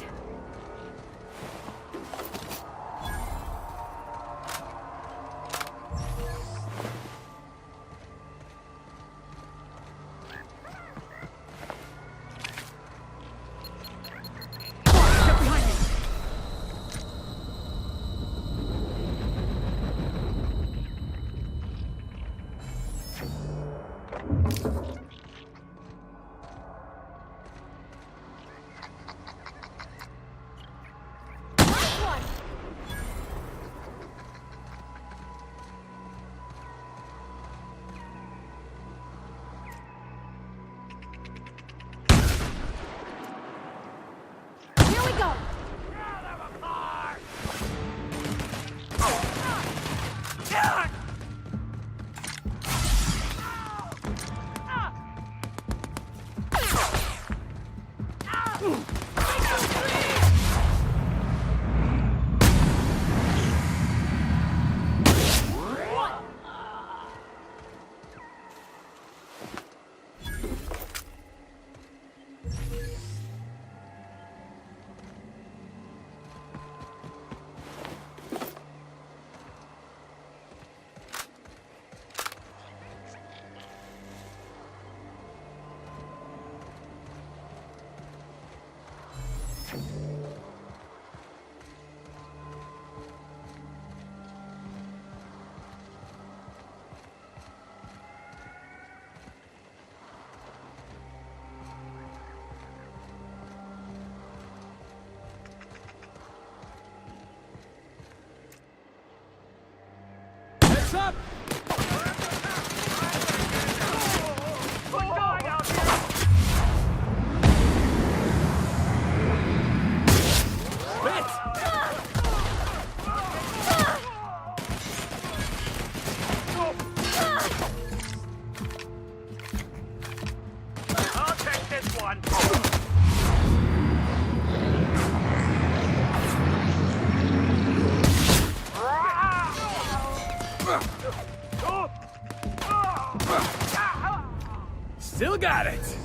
Here we go! Heads up! I'll take this one. Still got it!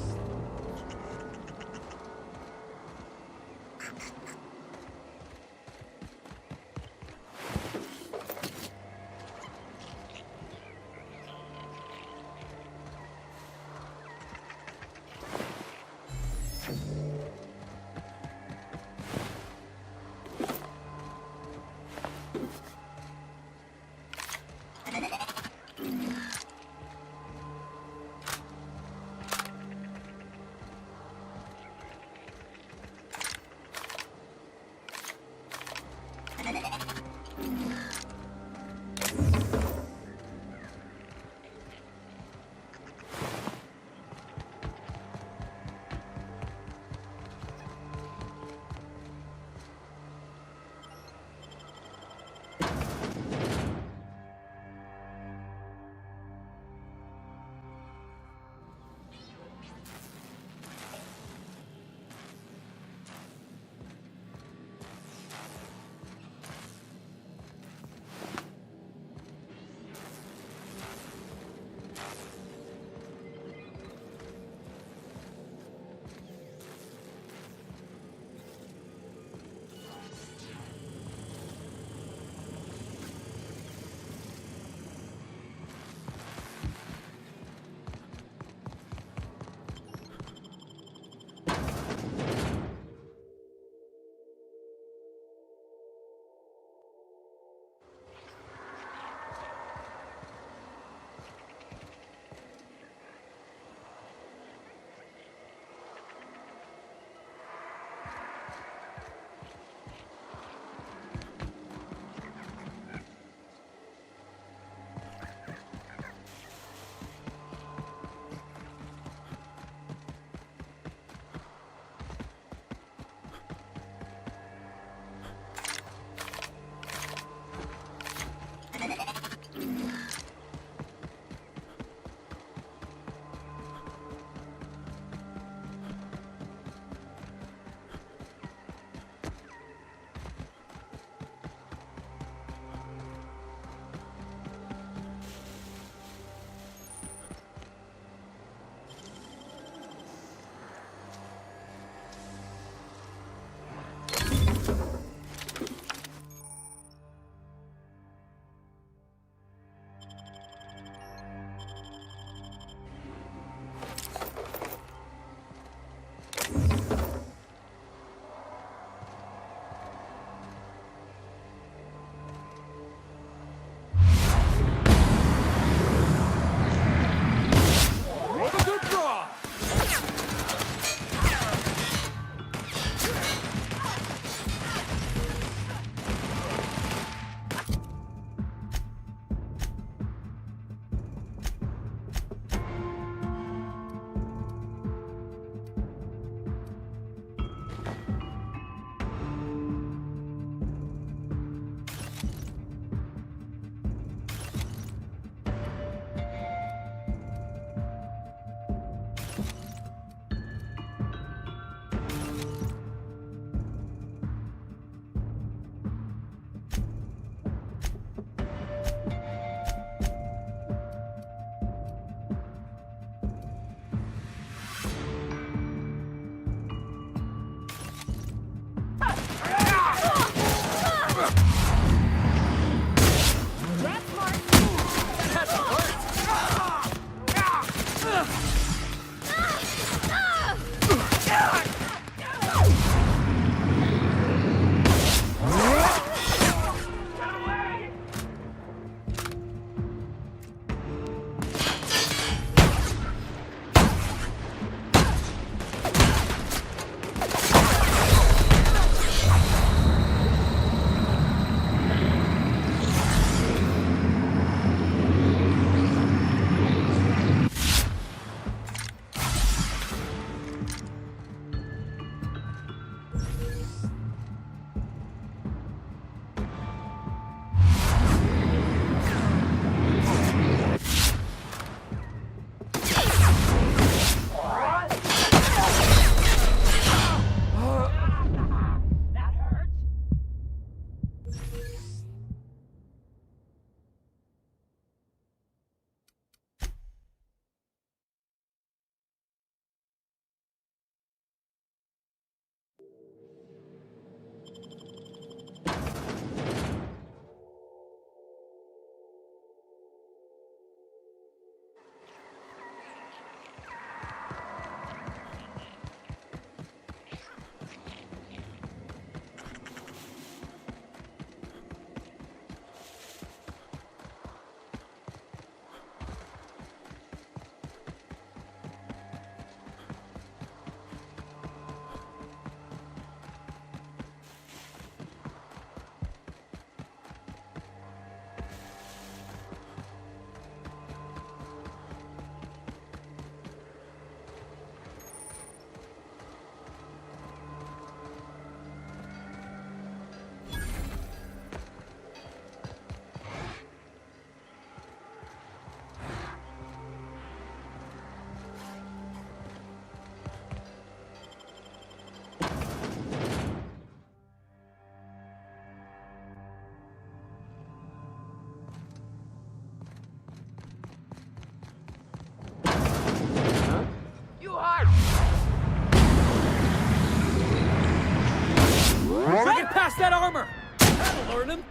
past that armor! That'll learn him!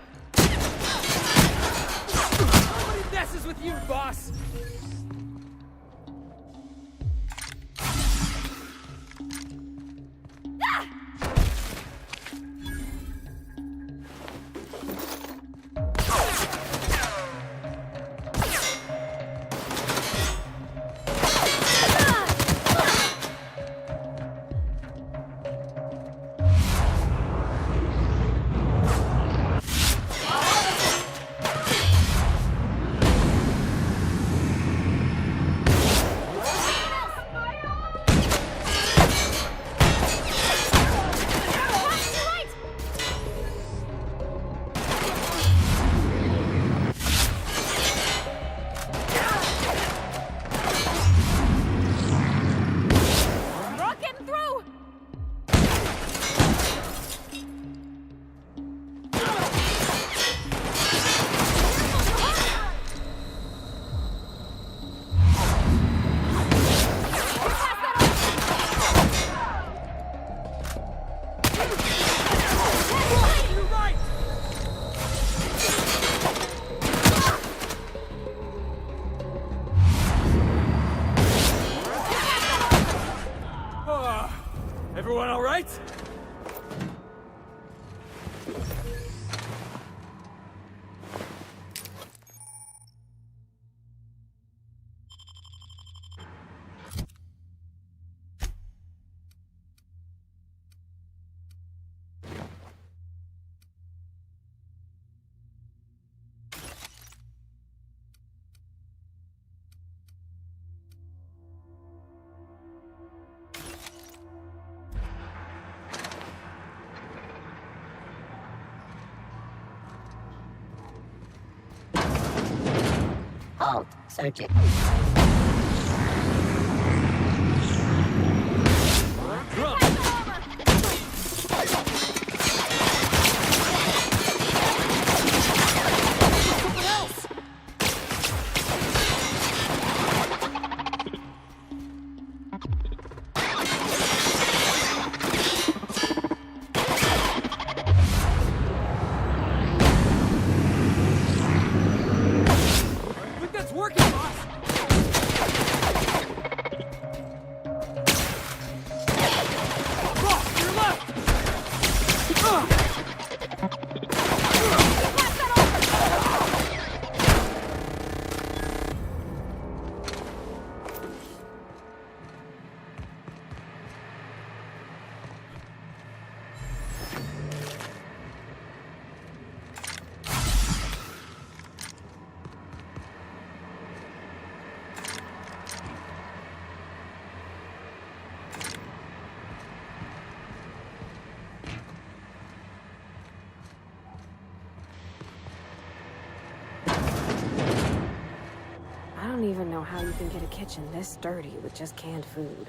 Nobody messes with you, boss! Everyone all right? Halt. Searching. I don't even know how you can get a kitchen this dirty with just canned food.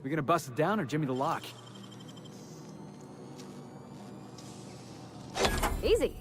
We gonna bust it down or Jimmy the lock? Easy.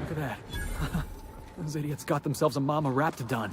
Look at that. Those idiots got themselves a Mama Raptidon.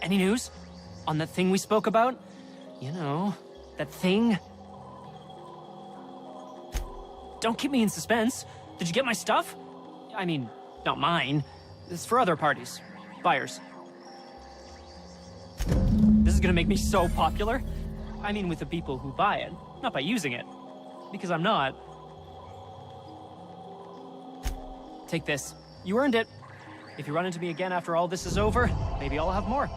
Any news? On that thing we spoke about? You know, that thing? Don't keep me in suspense. Did you get my stuff? I mean, not mine. It's for other parties. Buyers. This is gonna make me so popular. I mean with the people who buy it, not by using it. Because I'm not. Take this. You earned it. If you run into me again after all this is over, maybe I'll have more.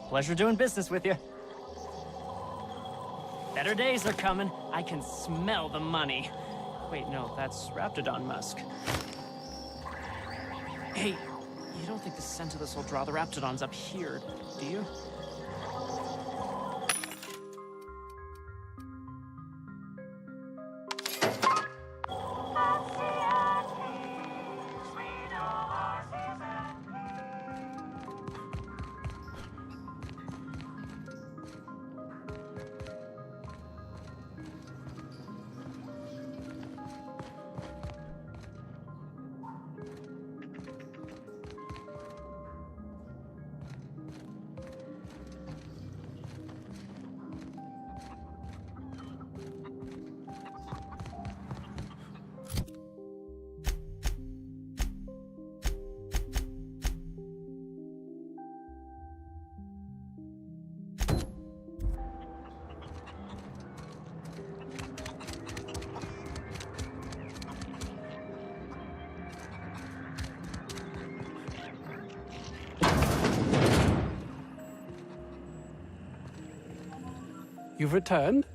Pleasure doing business with you. Better days are coming. I can smell the money. Wait, no, that's Raptidon musk. Hey, you don't think the scent of this will draw the Raptidons up here, do you? You've returned?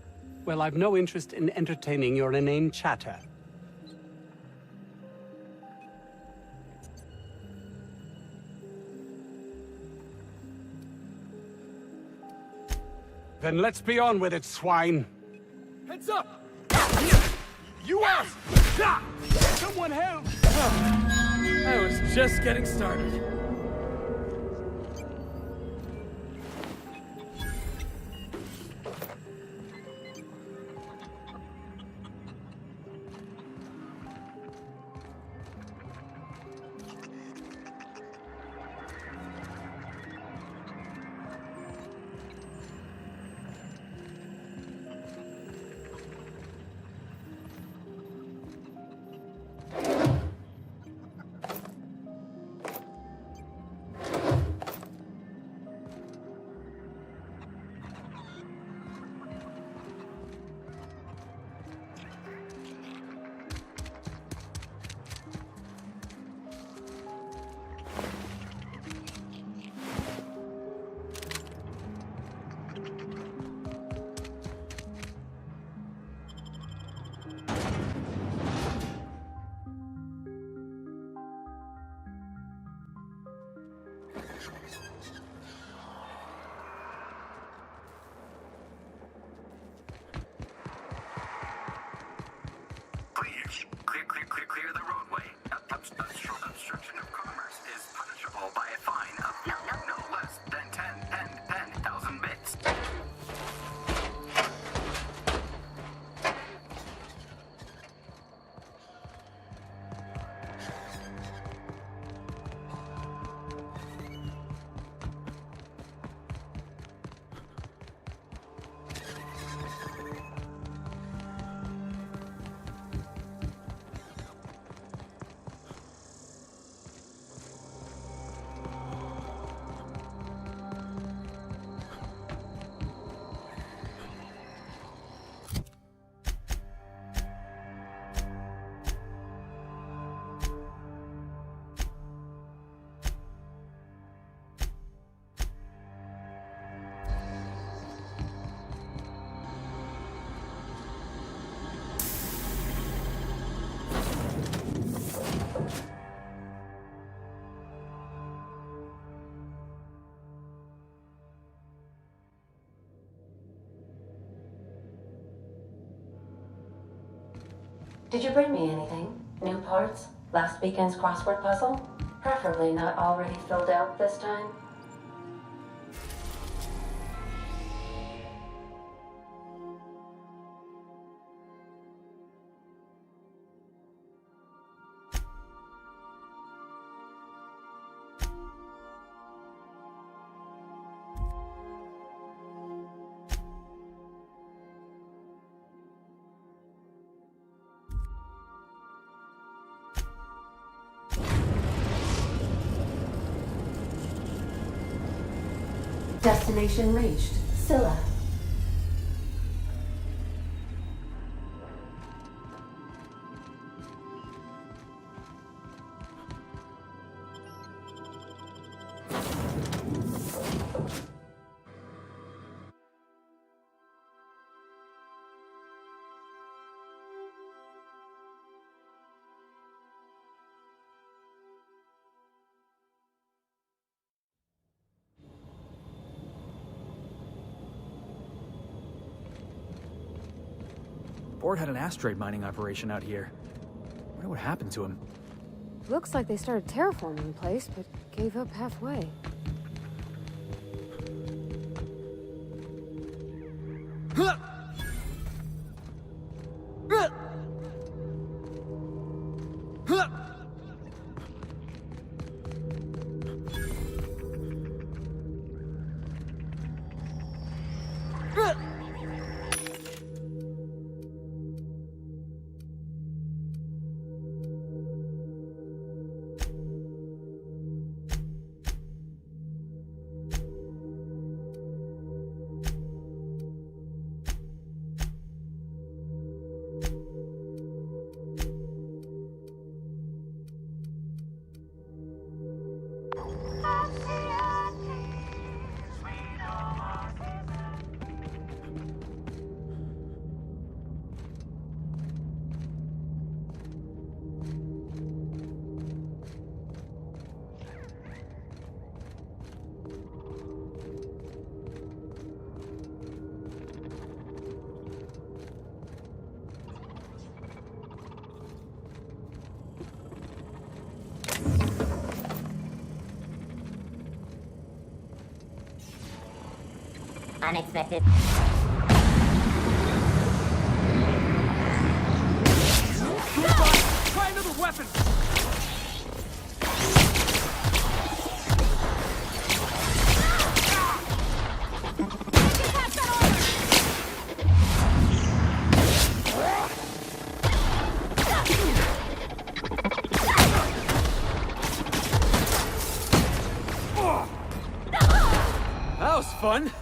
Well, I've no interest in entertaining your inane chatter. Then let's be on with it, swine. Heads up! You asked! Someone help! I was just getting started. Please, clear the roadway. Obstruction of commerce is punishable by a fine of no less than 10,000 bits. Did you bring me anything? New parts? Last weekend's crossword puzzle? Preferably not already filled out this time. Destination reached. Scylla. Bort had an asteroid mining operation out here. I wonder what happened to him. Looks like they started terraforming the place, but gave up halfway. Unexpected. Try another weapon! That was fun!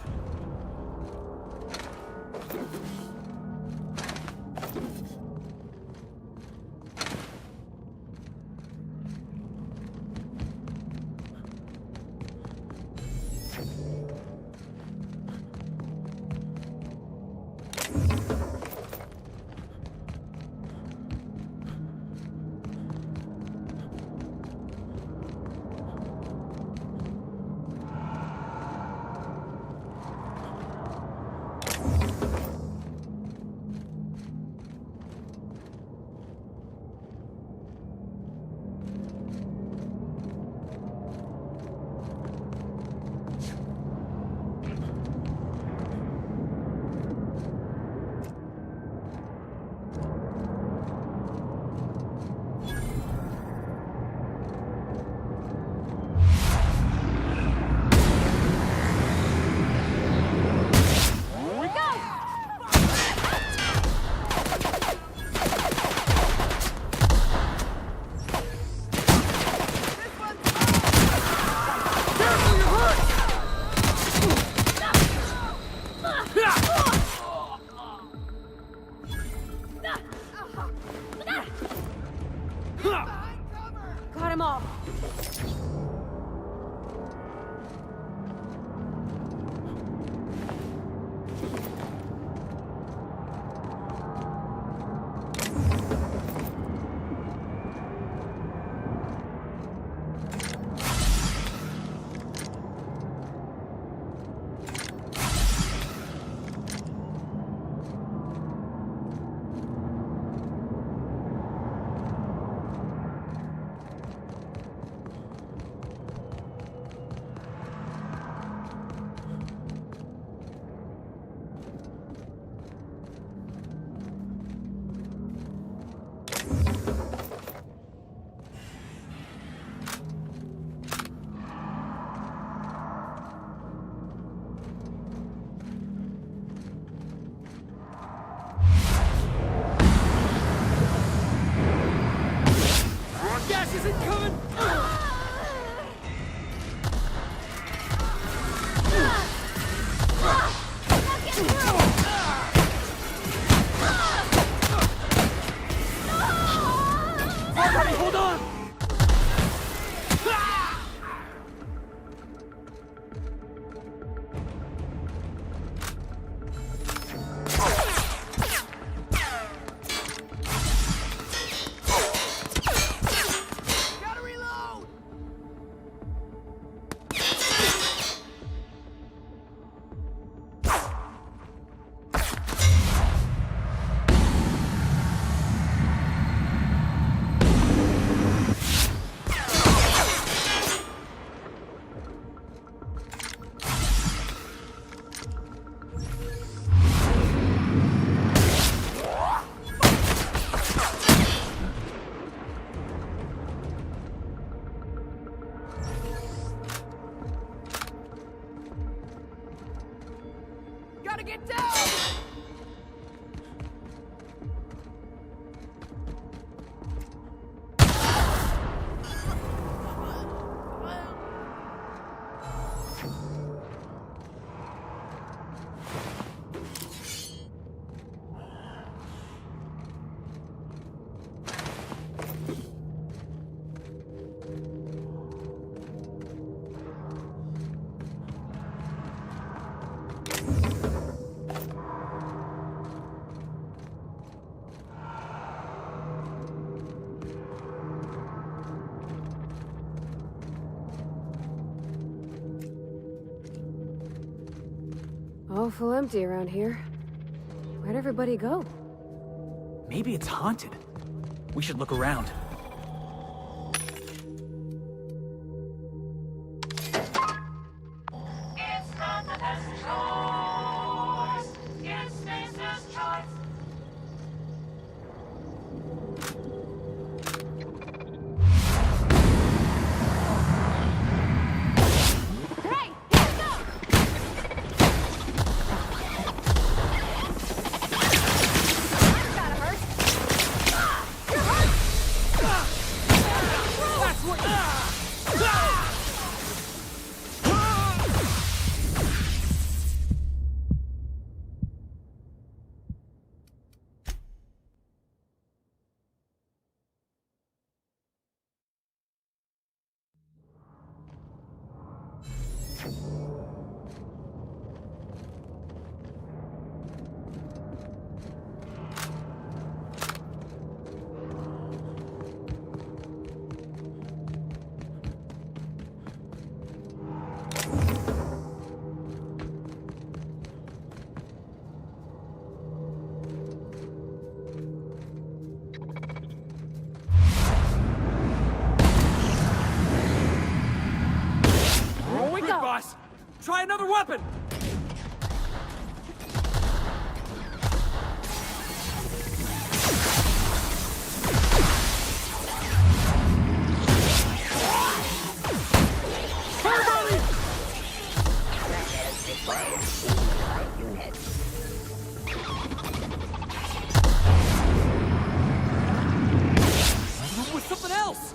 Got him off. Gas isn't coming! Buddy, hold on! Gotta get down! Awful empty around here. Where'd everybody go? Maybe it's haunted. We should look around. Boss! Try another weapon! With something else!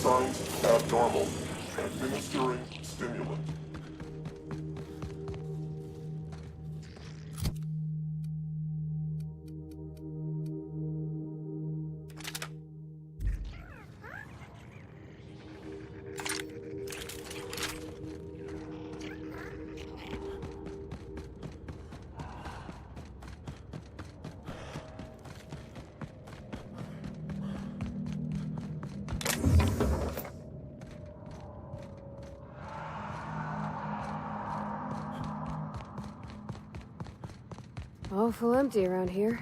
signs abnormal. Administering stimulant. Awful empty around here.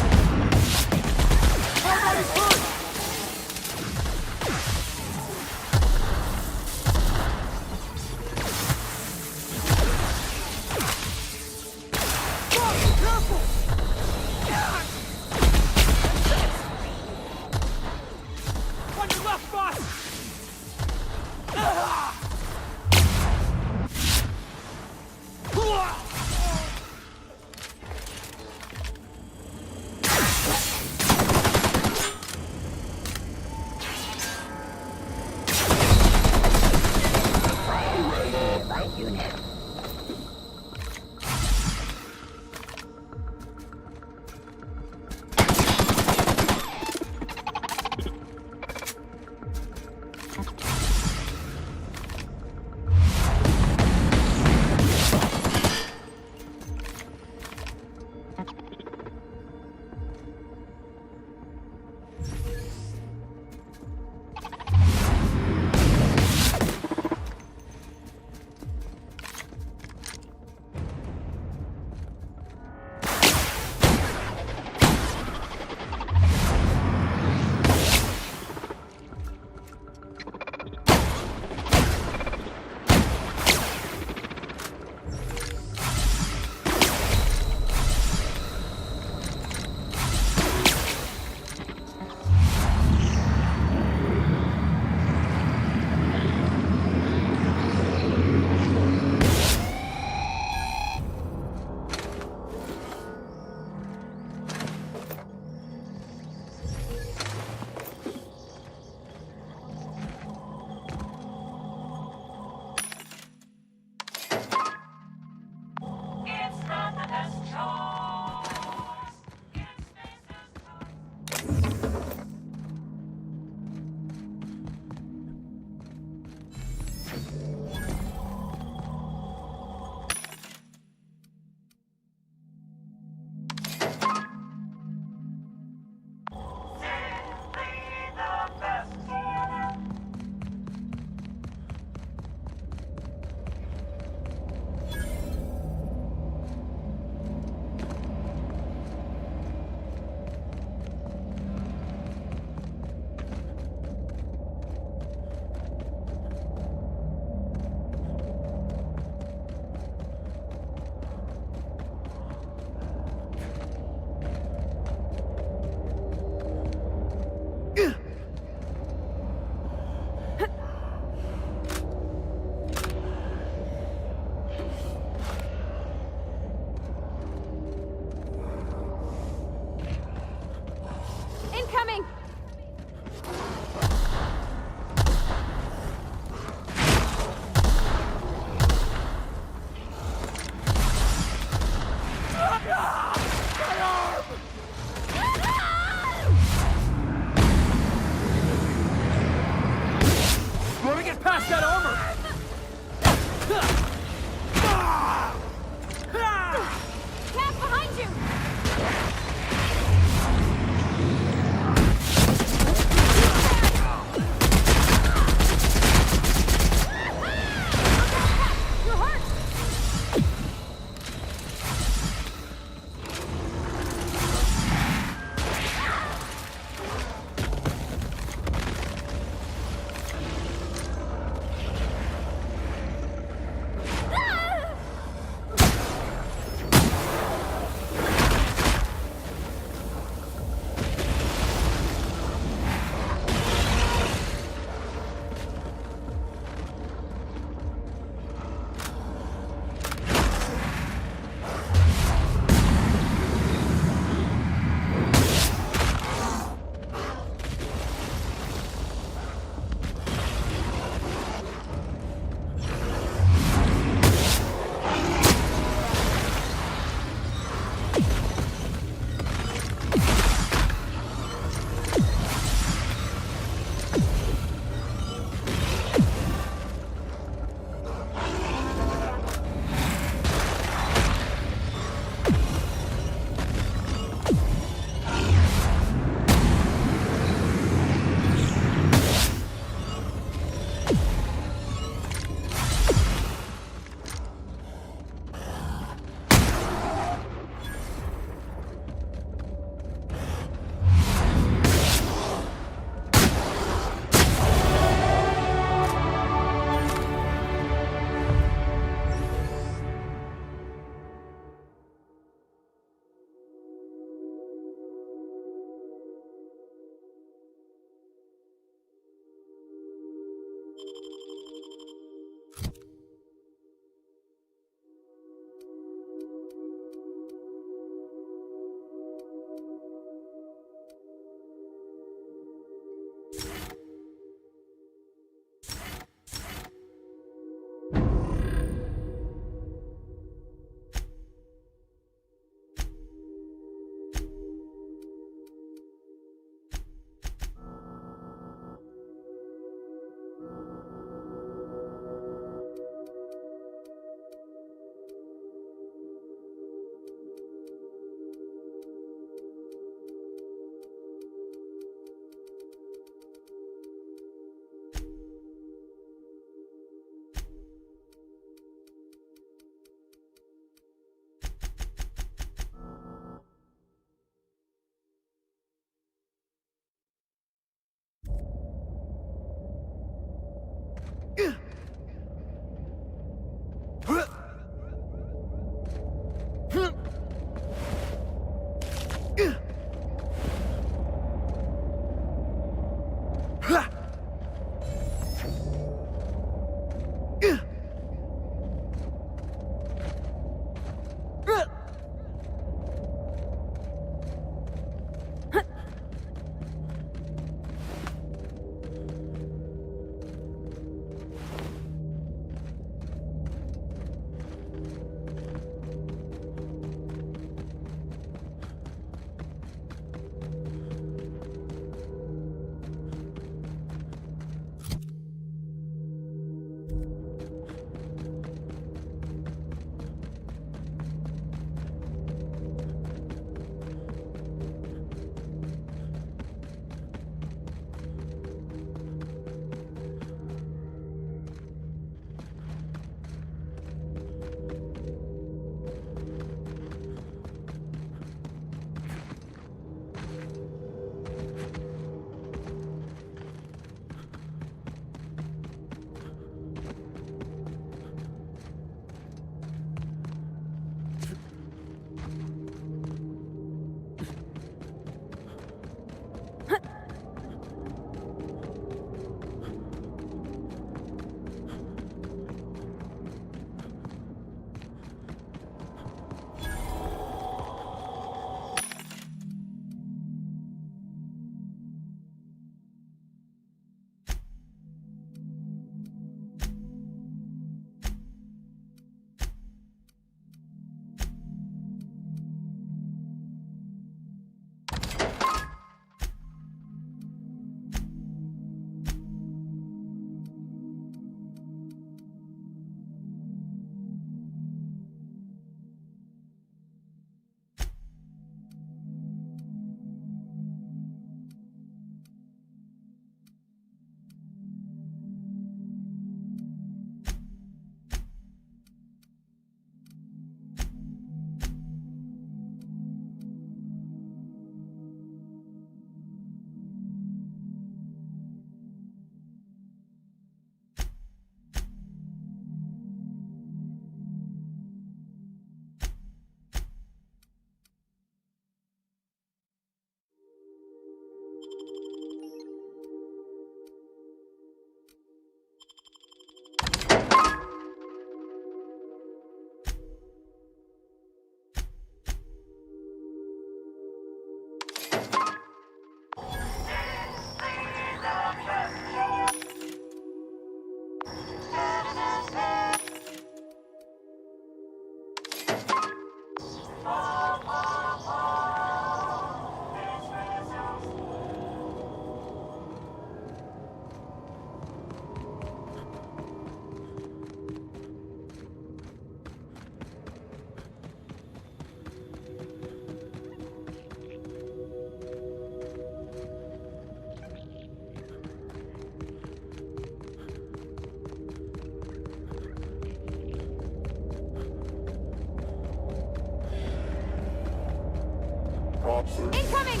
Incoming!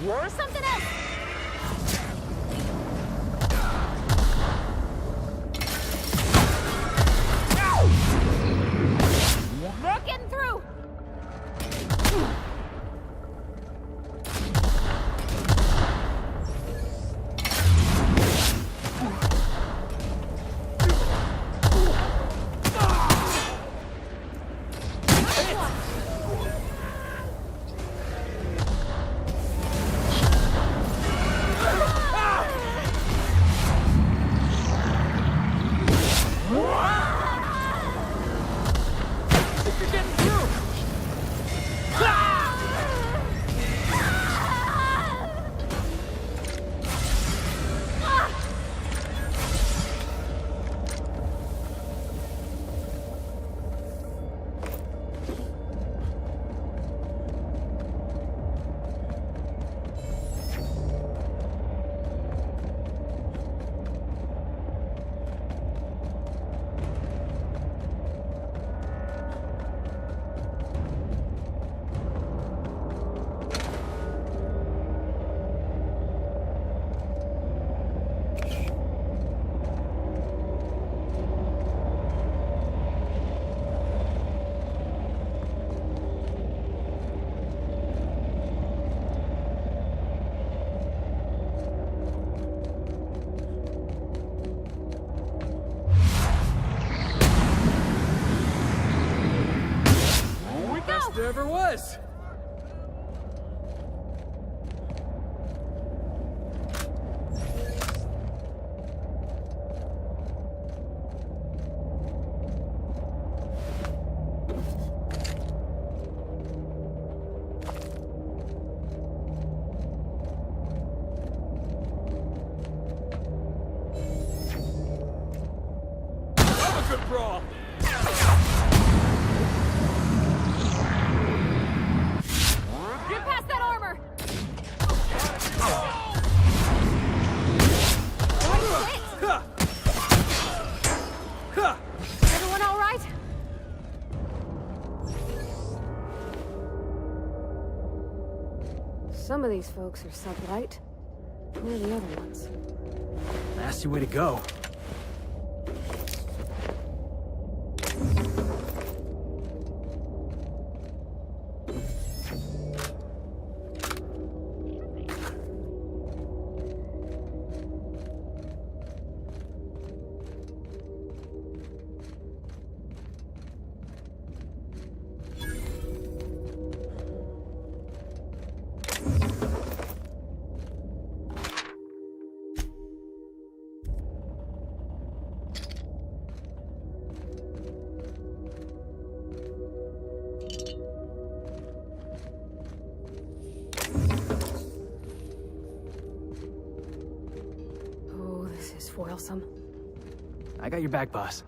Or something else! We're getting through! there ever was. Brawl. Get past that armor! Everyone all right? Some of these folks are sublight. Who are the other ones? Nasty way to go. Foilsome. I got your back, boss.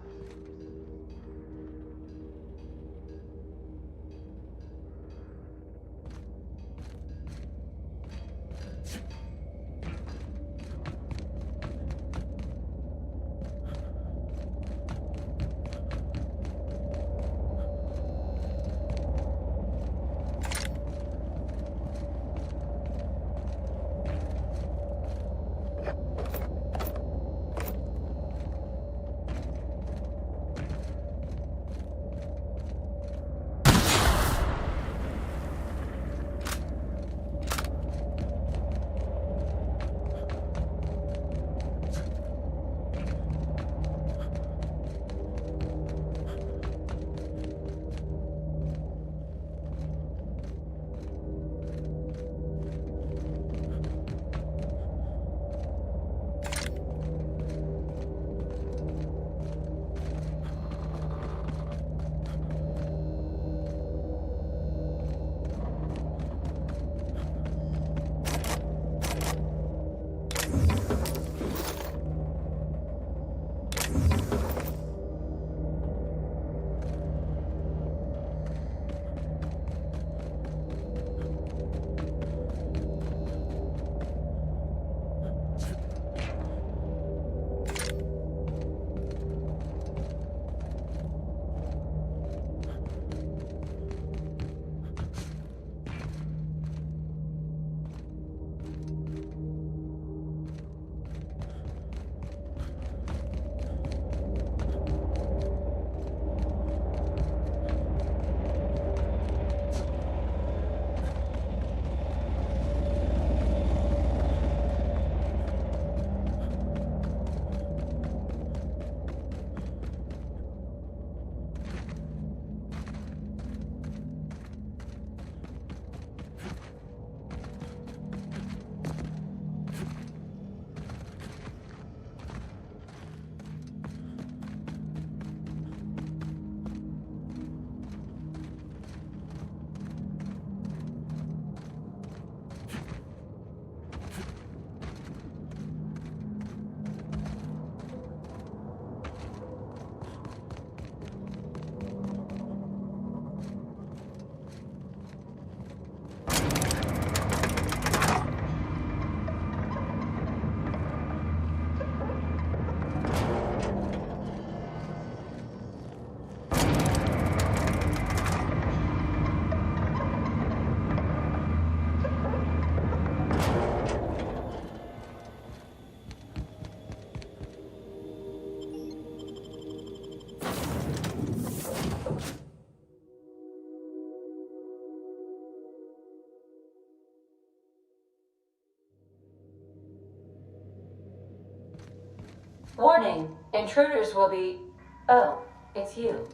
Warning, intruders will be... Oh, it's you.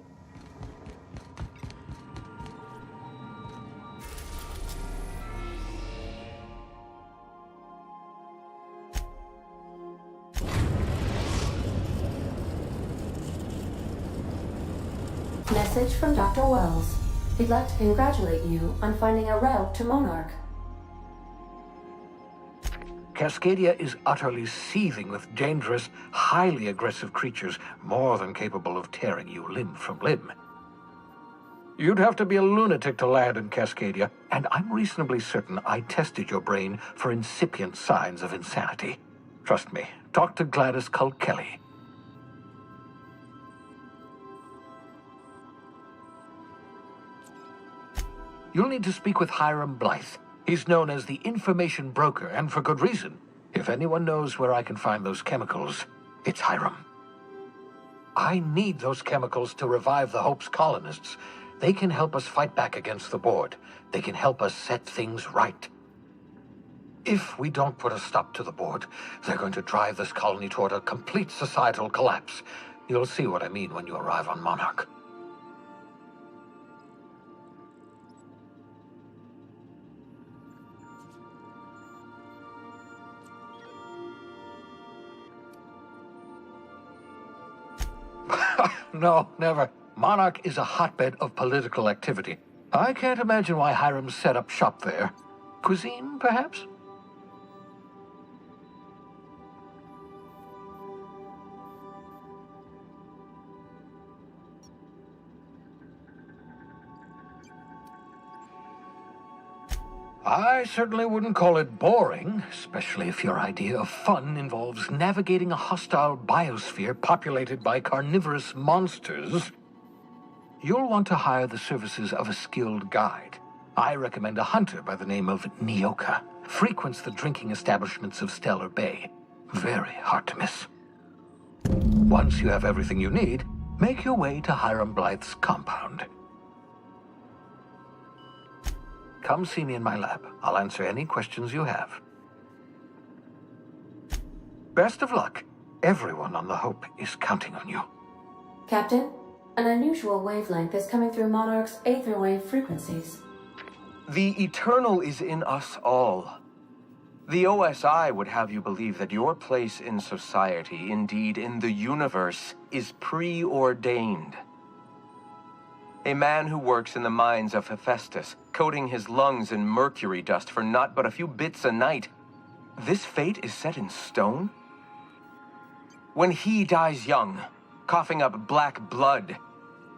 Message from Dr. Wells. He'd like to congratulate you on finding a route to Monarch. Cascadia is utterly seething with dangerous, highly aggressive creatures more than capable of tearing you limb from limb. You'd have to be a lunatic to land in Cascadia, and I'm reasonably certain I tested your brain for incipient signs of insanity. Trust me, talk to Gladys Culkelly. You'll need to speak with Hiram Blythe. He's known as the information broker, and for good reason. If anyone knows where I can find those chemicals, it's Hiram. I need those chemicals to revive the Hope's colonists. They can help us fight back against the Board. They can help us set things right. If we don't put a stop to the Board, they're going to drive this colony toward a complete societal collapse. You'll see what I mean when you arrive on Monarch. No, never. Monarch is a hotbed of political activity. I can't imagine why Hiram set up shop there. Cuisine, perhaps? I certainly wouldn't call it boring, especially if your idea of fun involves navigating a hostile biosphere populated by carnivorous monsters. You'll want to hire the services of a skilled guide. I recommend a hunter by the name of Nyoka. Frequents the drinking establishments of Stellar Bay. Very hard to miss. Once you have everything you need, make your way to Hiram Blythe's compound. Come see me in my lab. I'll answer any questions you have. Best of luck. Everyone on the Hope is counting on you. Captain, an unusual wavelength is coming through Monarch's aether wave frequencies. The eternal is in us all. The OSI would have you believe that your place in society, indeed in the universe, is preordained. A man who works in the mines of Hephaestus, coating his lungs in mercury dust for not but a few bits a night. This fate is set in stone? When he dies young, coughing up black blood,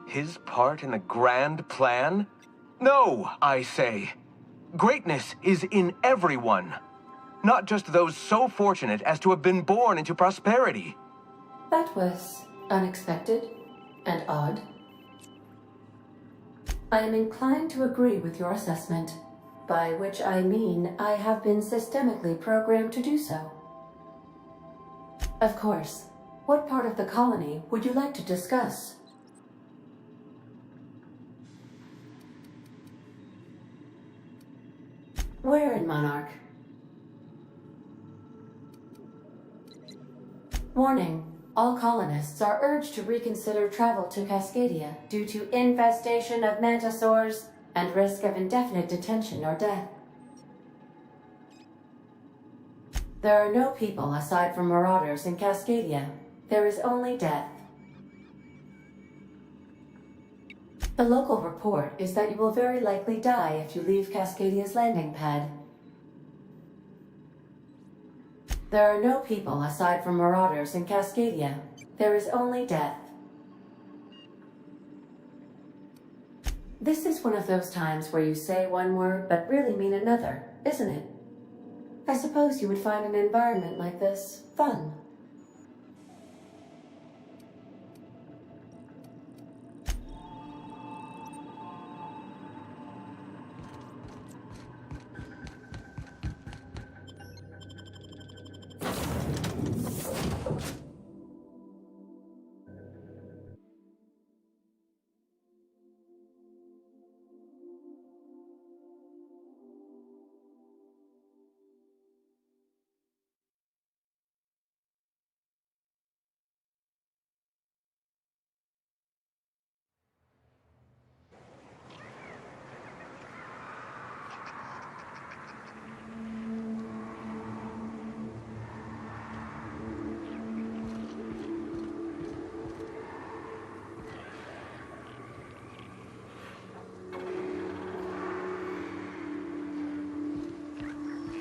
his part in the grand plan? No, I say. Greatness is in everyone, not just those so fortunate as to have been born into prosperity. That was unexpected and odd. I am inclined to agree with your assessment, by which I mean I have been systemically programmed to do so. Of course, what part of the colony would you like to discuss? Where in Monarch? Warning. All colonists are urged to reconsider travel to Cascadia due to infestation of mantisaurs and risk of indefinite detention or death. There are no people aside from marauders in Cascadia. There is only death. The local report is that you will very likely die if you leave Cascadia's landing pad. There are no people aside from marauders in Cascadia. There is only death. This is one of those times where you say one word but really mean another, isn't it? I suppose you would find an environment like this fun.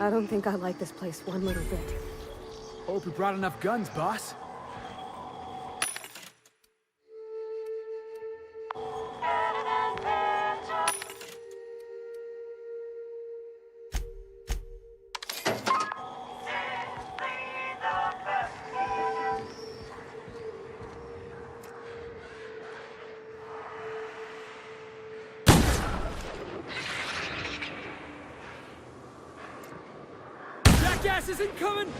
I don't think I like this place one little bit. Hope you brought enough guns, boss. Gas is incoming!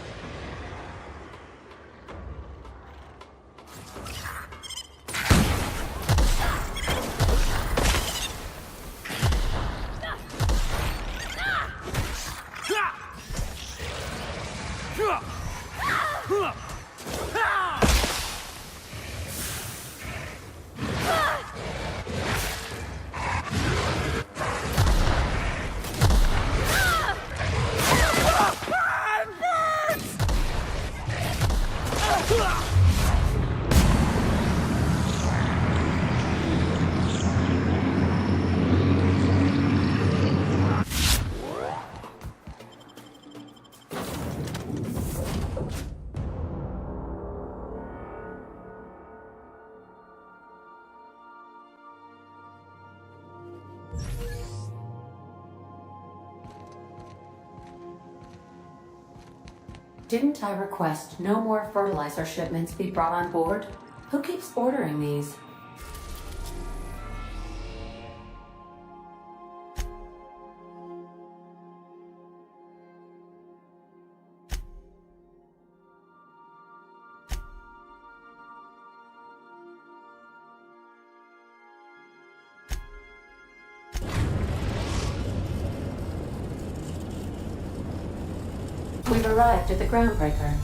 Didn't I request no more fertilizer shipments be brought on board? Who keeps ordering these? We've arrived at the Groundbreaker.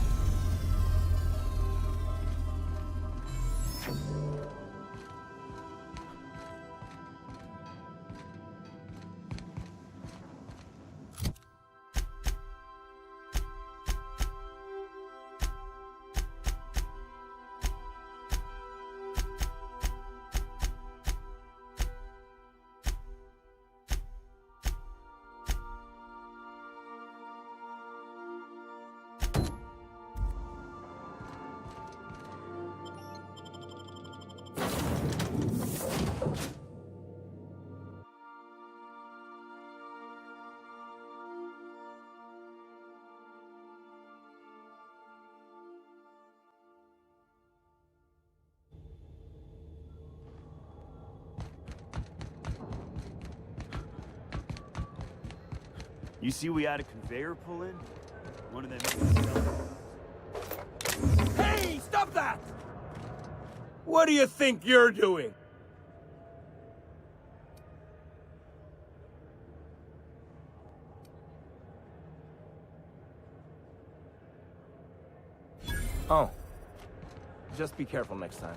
You see we had a conveyor pull in? One of them... Hey, stop that! What do you think you're doing? Oh. Just be careful next time.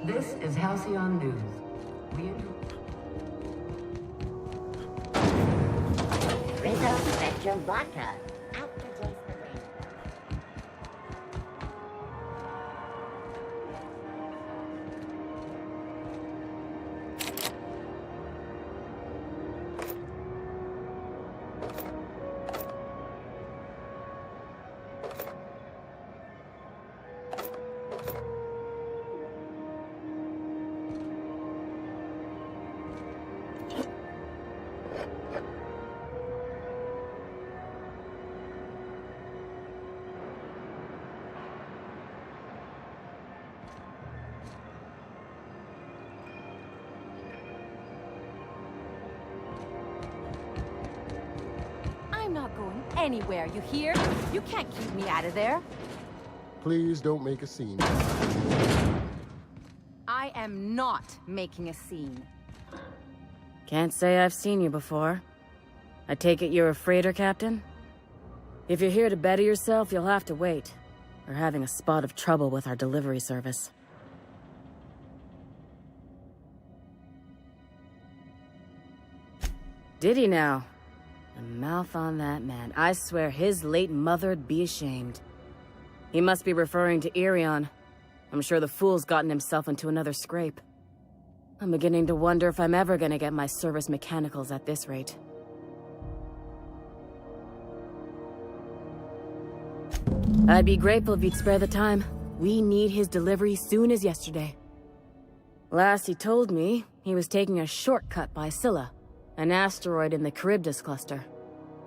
This is Halcyon News. Rizzo Spectrum Vodka. Out to taste the rain. I'm not going anywhere, you hear? You can't keep me out of there. Please don't make a scene. I I am not making a scene. Can't say I've seen you before. I take it you're a freighter captain? If you're here to better yourself, you'll have to wait. We're having a spot of trouble with our delivery service. Did he now? The mouth on that man. I swear his late mother'd be ashamed. He must be referring to Irion. I'm sure the fool's gotten himself into another scrape. I'm beginning to wonder if I'm ever gonna get my service mechanicals at this rate. I'd be grateful if you'd spare the time. We need his delivery soon as yesterday. Last he told me, he was taking a shortcut by Scylla, an asteroid in the Charybdis cluster.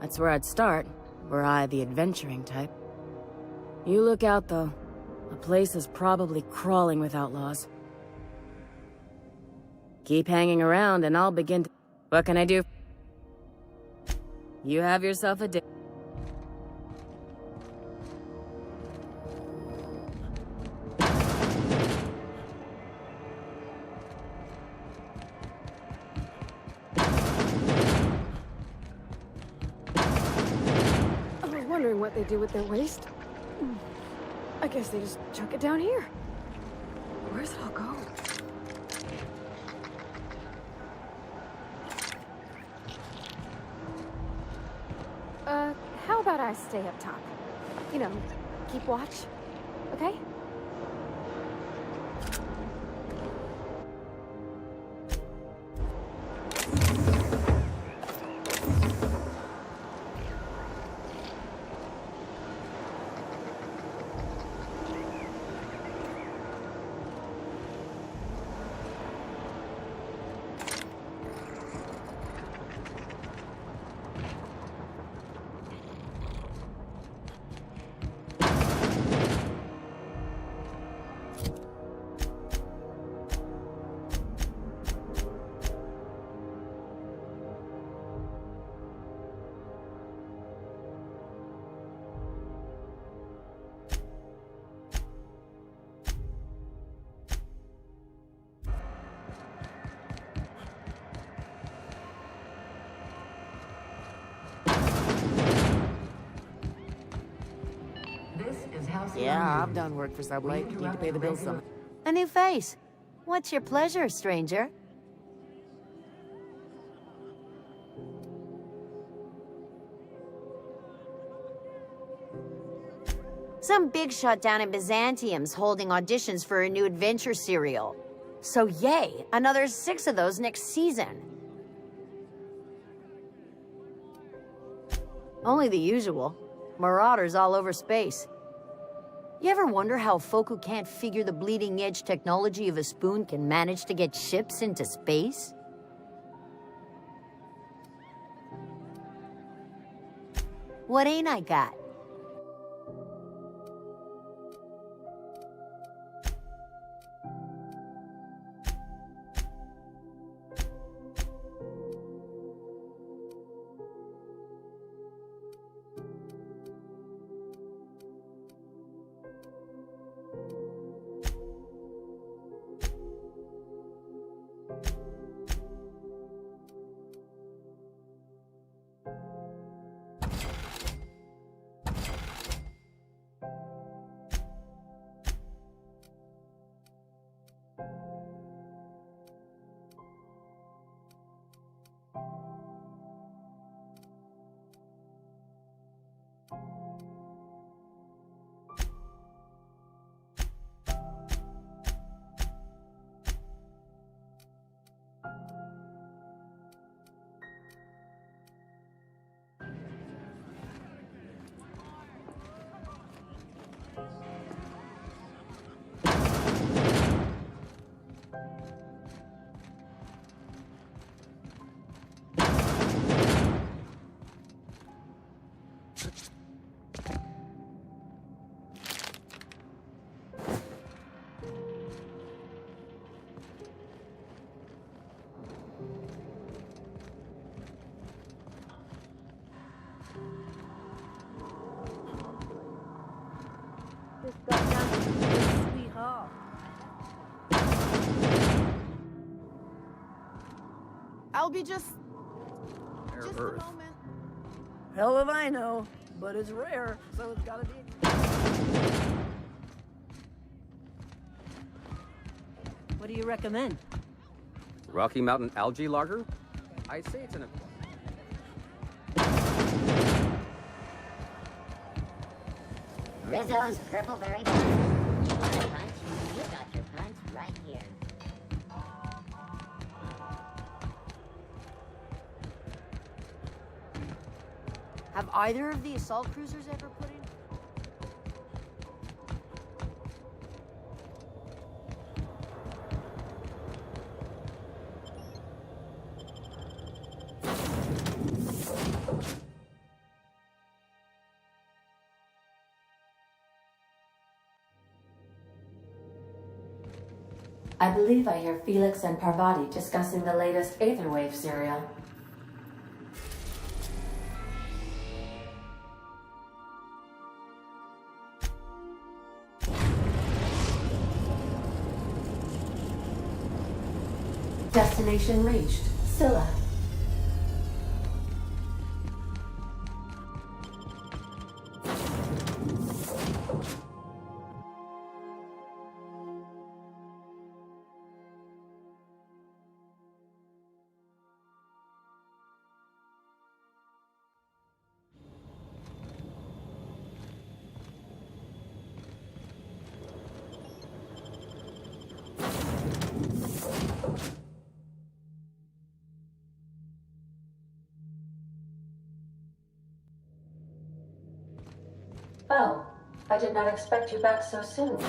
That's where I'd start, were I the adventuring type. You look out, though. The place is probably crawling with outlaws. Keep hanging around and I'll begin to... What can I do? You have yourself a day. I was wondering what they do with their waste. I guess they just chuck it down here. Where's it all go? How about I stay up top? You know, keep watch, okay? Yeah, I've done work for Subway. Need to pay the bills some. A new face. What's your pleasure, stranger? Some big shot down in Byzantium's holding auditions for a new adventure serial. So yay, another 6 of those next season. Only the usual. Marauders all over space. You ever wonder how folk who can't figure the bleeding-edge technology of a spoon can manage to get ships into space? What ain't I got? I'll be just Earth. a moment. Hell if I know, but it's rare, so it's gotta be. What do you recommend? Rocky Mountain algae lager? I say it's an. Rizzo's Purple Berry Punch. You want a punch? You got your punch right here. Have either of the assault cruisers ever put in? I believe I hear Felix and Parvati discussing the latest Aetherwave serial. Destination reached. Scylla. Oh, I did not expect you back so soon.